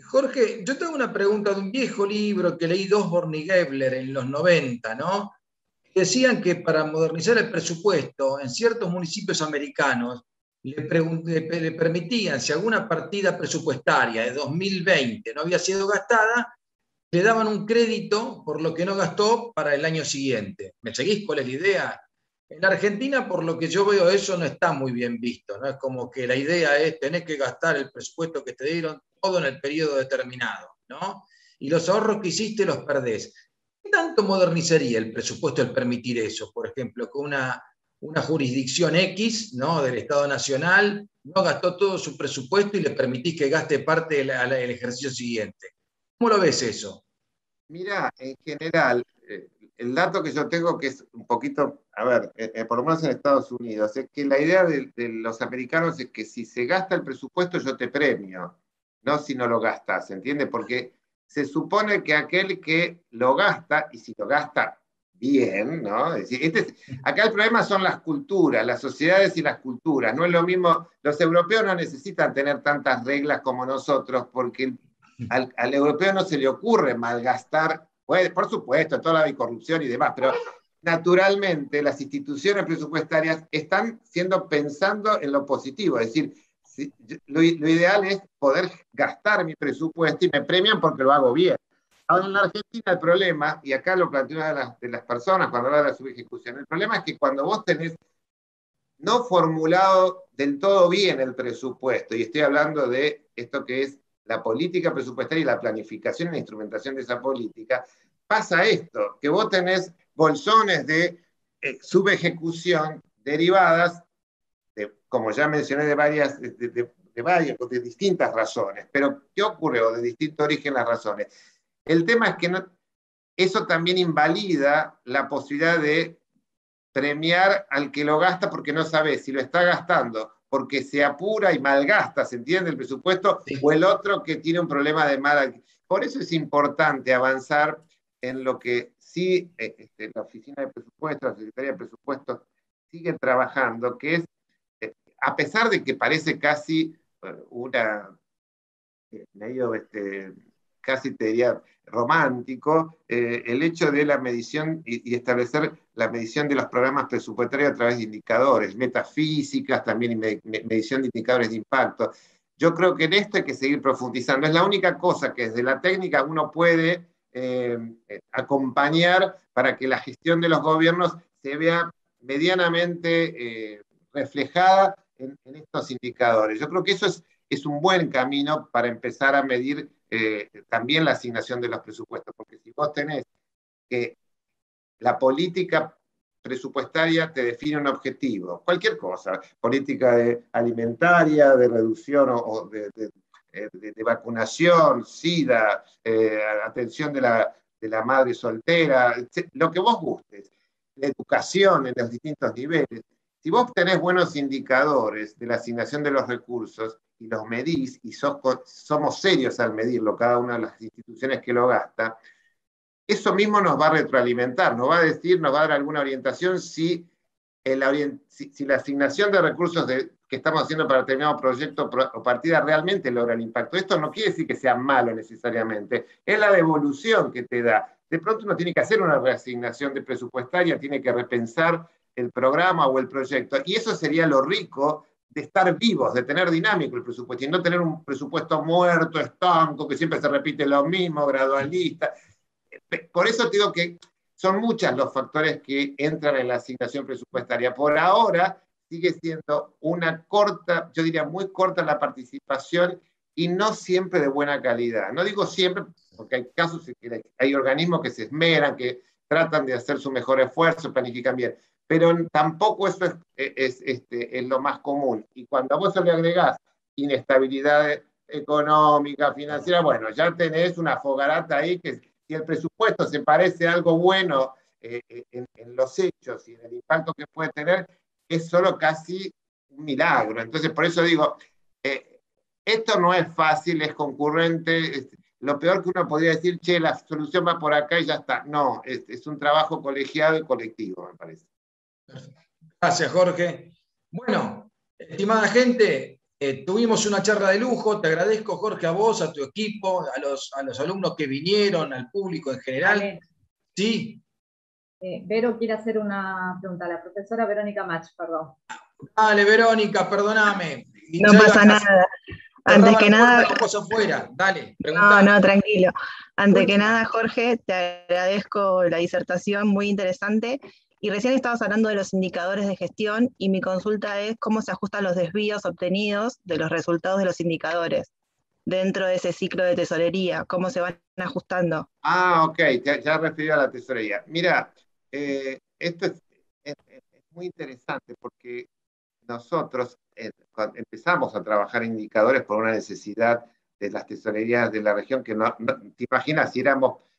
Jorge, yo tengo una pregunta de un viejo libro que leí de Osborne y Gebler en los 90, ¿no? Decían que para modernizar el presupuesto en ciertos municipios americanos le permitían, si alguna partida presupuestaria de 2020 no había sido gastada, le daban un crédito por lo que no gastó para el año siguiente. ¿Me seguís cuál es la idea? En la Argentina, por lo que yo veo, eso no está muy bien visto, ¿no? Es como que la idea es tener que gastar el presupuesto que te dieron todo en el periodo determinado, ¿no? Y los ahorros que hiciste los perdés. ¿Qué tanto modernizaría el presupuesto el permitir eso? Por ejemplo, que una jurisdicción X, ¿no?, del Estado Nacional no gastó todo su presupuesto y le permitís que gaste parte del ejercicio siguiente. ¿Cómo lo ves eso? Mira, en general, el dato que yo tengo, que es un poquito, a ver, por lo menos en Estados Unidos, es que la idea de los americanos es que si se gasta el presupuesto yo te premio, no si no lo gastas, ¿entiendes? Porque se supone que aquel que lo gasta, y si lo gasta bien, ¿no? Es decir, acá el problema son las culturas, las sociedades y las culturas. No es lo mismo, los europeos no necesitan tener tantas reglas como nosotros, porque al europeo no se le ocurre malgastar, pues, por supuesto, toda la corrupción y demás, pero naturalmente las instituciones presupuestarias están pensando en lo positivo, es decir, lo ideal es poder gastar mi presupuesto y me premian porque lo hago bien. Ahora en la Argentina el problema, y acá lo planteó una de las personas cuando habla de la subejecución, el problema es que cuando vos tenés no formulado del todo bien el presupuesto, y estoy hablando de esto que es la política presupuestaria y la planificación y la instrumentación de esa política, pasa esto, que vos tenés bolsones de subejecución derivadas, como ya mencioné, de distintas razones. Pero, ¿qué ocurre? O de distinto origen las razones. El tema es que eso también invalida la posibilidad de premiar al que lo gasta porque no sabe si lo está gastando porque se apura y malgasta, ¿se entiende? El presupuesto, sí, o el otro que tiene un problema de mal. Por eso es importante avanzar en lo que sí la Oficina de Presupuestos, la Secretaría de Presupuestos sigue trabajando, que es, a pesar de que parece casi una medio casi te diría romántico, el hecho de la medición y establecer la medición de los programas presupuestarios a través de indicadores, metafísicas, también medición de indicadores de impacto. Yo creo que en esto hay que seguir profundizando. Es la única cosa que desde la técnica uno puede acompañar para que la gestión de los gobiernos se vea medianamente reflejada en estos indicadores. Yo creo que eso es un buen camino para empezar a medir también la asignación de los presupuestos, porque si vos tenés que la política presupuestaria te define un objetivo, cualquier cosa, política alimentaria, de reducción o de vacunación, SIDA, atención de la madre soltera, lo que vos gustes, la educación en los distintos niveles. Si vos tenés buenos indicadores de la asignación de los recursos y los medís, y somos serios al medirlo, cada una de las instituciones que lo gasta, eso mismo nos va a retroalimentar, nos va a decir, nos va a dar alguna orientación si la asignación de recursos que estamos haciendo para determinado proyecto o partida realmente logra el impacto. Esto no quiere decir que sea malo necesariamente, es la devolución que te da. De pronto uno tiene que hacer una reasignación de presupuestaria, tiene que repensar el programa o el proyecto, y eso sería lo rico de estar vivos, de tener dinámico el presupuesto, y no tener un presupuesto muerto, estanco, que siempre se repite lo mismo, gradualista. Por eso te digo que son muchos los factores que entran en la asignación presupuestaria. Por ahora, sigue siendo una corta, yo diría muy corta la participación y no siempre de buena calidad. No digo siempre, porque hay casos en que hay organismos que se esmeran, que tratan de hacer su mejor esfuerzo, planifican bien, pero tampoco eso es lo más común. Y cuando a vos le agregás inestabilidad económica, financiera, bueno, ya tenés una fogarata ahí que si el presupuesto se parece a algo bueno en los hechos y en el impacto que puede tener, es solo casi un milagro. Entonces, por eso digo, esto no es fácil, es concurrente. Lo peor que uno podría decir, che, la solución va por acá y ya está. No, es un trabajo colegiado y colectivo, me parece. Gracias, Jorge. Bueno, estimada gente, tuvimos una charla de lujo. Te agradezco, Jorge, a vos, a tu equipo, a los alumnos que vinieron, al público en general. Vale. Sí. Vero quiere hacer una pregunta, la profesora Verónica Mach, perdón. Dale, Verónica, perdóname. No pasa nada. Antes que nada... Dale, no, tranquilo. Antes que nada, Jorge, te agradezco la disertación, muy interesante. Y recién estabas hablando de los indicadores de gestión, y mi consulta es cómo se ajustan los desvíos obtenidos de los resultados de los indicadores dentro de ese ciclo de tesorería, cómo se van ajustando. Ah, ok, ya refirió a la tesorería. Mira, esto es muy interesante porque nosotros cuando empezamos a trabajar indicadores por una necesidad de las tesorerías de la región, que no te imaginas, si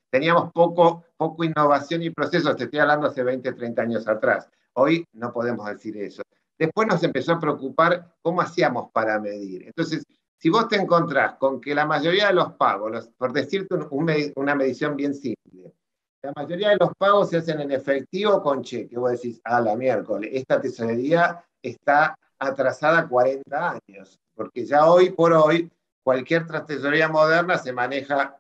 teníamos poco innovación y procesos, te estoy hablando hace 20, 30 años atrás. Hoy no podemos decir eso. Después nos empezó a preocupar cómo hacíamos para medir. Entonces, si vos te encontrás con que la mayoría de los pagos, por decirte una medición bien simple, la mayoría de los pagos se hacen en efectivo con cheque. Vos decís, la miércoles, esta tesorería está atrasada 40 años, porque ya hoy por hoy cualquier tesorería moderna se maneja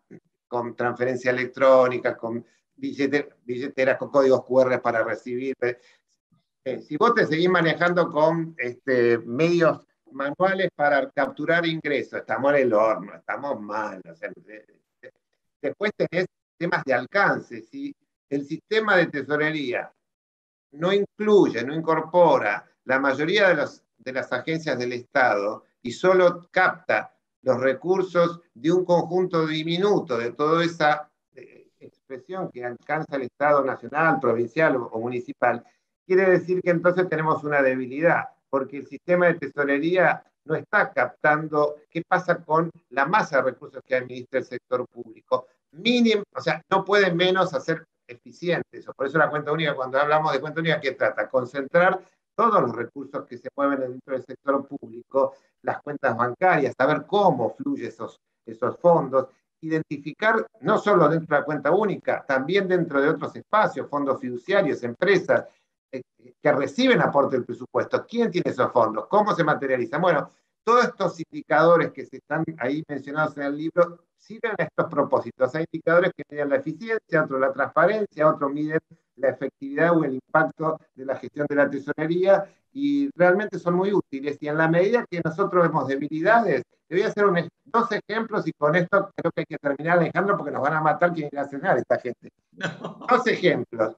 con transferencia electrónica, con billeteras con códigos QR para recibir. Si vos te seguís manejando con medios manuales para capturar ingresos, estamos en el horno, estamos mal. O sea, después tenés temas de alcance. Si el sistema de tesorería no incluye, no incorpora la mayoría de las agencias del Estado y solo capta los recursos de un conjunto diminuto de toda esa expresión que alcanza el Estado nacional, provincial o municipal, quiere decir que entonces tenemos una debilidad, porque el sistema de tesorería no está captando qué pasa con la masa de recursos que administra el sector público. Mínimo, o sea, no pueden menos hacer eficientes. Por eso la cuenta única, cuando hablamos de cuenta única, ¿qué trata? Concentrar todos los recursos que se mueven dentro del sector público, las cuentas bancarias, saber cómo fluyen esos fondos, identificar no solo dentro de la cuenta única, también dentro de otros espacios, fondos fiduciarios, empresas que reciben aporte del presupuesto. ¿Quién tiene esos fondos? ¿Cómo se materializan? Bueno, todos estos indicadores que se están ahí mencionados en el libro sirven a estos propósitos. Hay indicadores que miden la eficiencia, otros la transparencia, otros miden la efectividad o el impacto de la gestión de la tesorería, y realmente son muy útiles. Y en la medida que nosotros vemos debilidades, te voy a hacer dos ejemplos, y con esto creo que hay que terminar, Alejandro, porque nos van a matar quien irá a cenar esta gente. No. Dos ejemplos.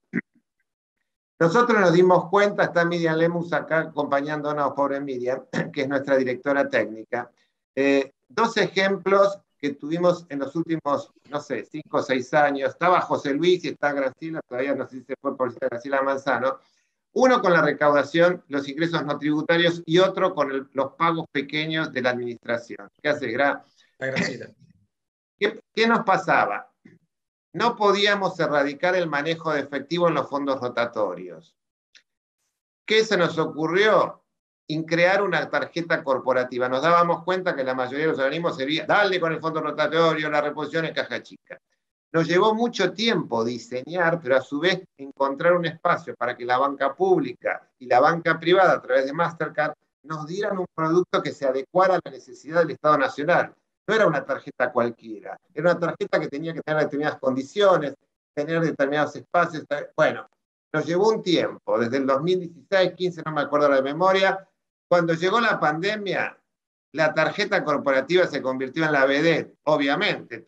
Nosotros nos dimos cuenta, está Miriam Lemus acá acompañándonos, pobre Miriam, que es nuestra directora técnica. Dos ejemplos que tuvimos en los últimos, no sé, 5 o 6 años. Estaba José Luis y está Graciela, todavía no sé si se fue por Graciela Manzano. Uno con la recaudación, los ingresos no tributarios, y otro con los pagos pequeños de la administración. ¿Qué hace, Graciela? ¿Qué nos pasaba? No podíamos erradicar el manejo de efectivo en los fondos rotatorios. ¿Qué se nos ocurrió? Crear una tarjeta corporativa. Nos dábamos cuenta que la mayoría de los organismos sería, dale con el fondo rotatorio, la reposición en caja chica. Nos llevó mucho tiempo diseñar, pero a su vez encontrar un espacio para que la banca pública y la banca privada, a través de Mastercard, nos dieran un producto que se adecuara a la necesidad del Estado Nacional. No era una tarjeta cualquiera, era una tarjeta que tenía que tener determinadas condiciones, tener determinados espacios. Bueno, nos llevó un tiempo, desde el 2016, 15, no me acuerdo la memoria. Cuando llegó la pandemia, la tarjeta corporativa se convirtió en la vedette, obviamente.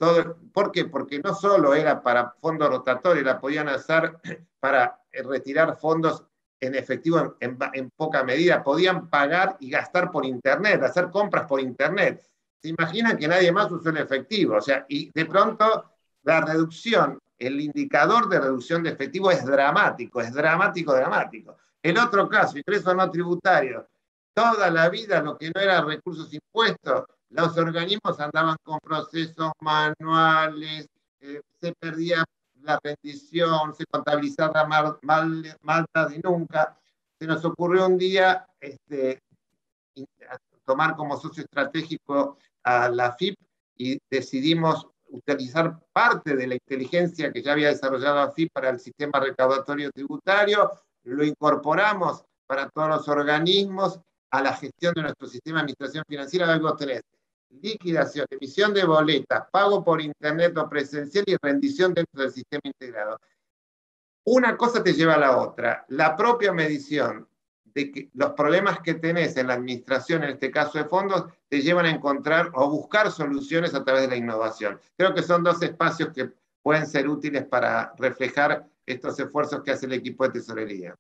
¿Por qué? Porque no solo era para fondos rotatorios, la podían usar para retirar fondos en efectivo en poca medida, podían pagar y gastar por Internet, hacer compras por Internet. Se imaginan que nadie más usó el efectivo, o sea, y de pronto la reducción, el indicador de reducción de efectivo es dramático, dramático. El otro caso, ingresos no tributarios, toda la vida lo que no eran recursos impuestos, los organismos andaban con procesos manuales, se perdía la rendición, se contabilizaba mal tarde y nunca. Se nos ocurrió un día tomar como socio estratégico a la AFIP y decidimos utilizar parte de la inteligencia que ya había desarrollado la AFIP para el sistema recaudatorio tributario, lo incorporamos para todos los organismos a la gestión de nuestro sistema de administración financiera. Luego tenés liquidación, emisión de boletas, pago por internet o presencial y rendición dentro del sistema integrado. Una cosa te lleva a la otra. La propia medición de que los problemas que tenés en la administración, en este caso de fondos, te llevan a encontrar o buscar soluciones a través de la innovación. Creo que son dos espacios que pueden ser útiles para reflejar estos esfuerzos que hace el equipo de tesorería.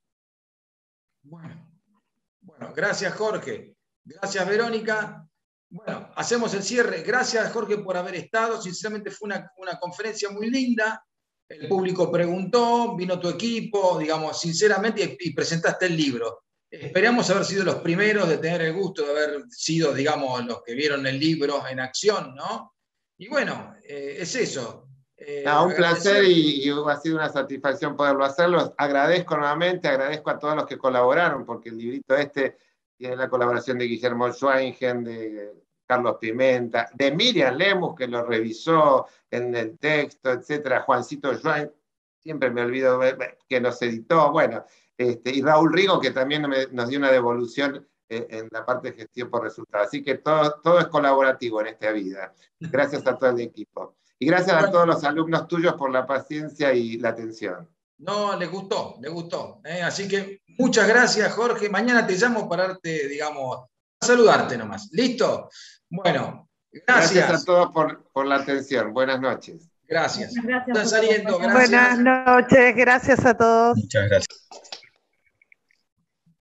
Bueno, gracias Jorge. Gracias Verónica. Bueno, hacemos el cierre. Gracias Jorge por haber estado. Sinceramente fue una conferencia muy linda. El público preguntó, vino tu equipo, digamos, sinceramente, y presentaste el libro. Esperamos haber sido los primeros de tener el gusto de haber sido, digamos, los que vieron el libro en acción, ¿no? Y bueno, es eso. Un placer y ha sido una satisfacción poderlo hacerlo. Agradezco nuevamente, agradezco a todos los que colaboraron, porque el librito tiene la colaboración de Guillermo Schweigen, de Carlos Pimenta, de Miriam Lemus, que lo revisó en el texto, etcétera, Juancito Schwein, siempre me olvido que nos editó, bueno, y Raúl Rigo, que también nos dio una devolución en la parte de gestión por resultados. Así que todo es colaborativo en esta vida. Gracias a todo el equipo. Y gracias a todos los alumnos tuyos por la paciencia y la atención. No, les gustó. Así que muchas gracias, Jorge. Mañana te llamo para darte, digamos, saludarte nomás. ¿Listo? Bueno, gracias. Gracias a todos por la atención. Buenas noches. Gracias. Gracias. Están saliendo, gracias. Buenas noches, gracias a todos. Muchas gracias.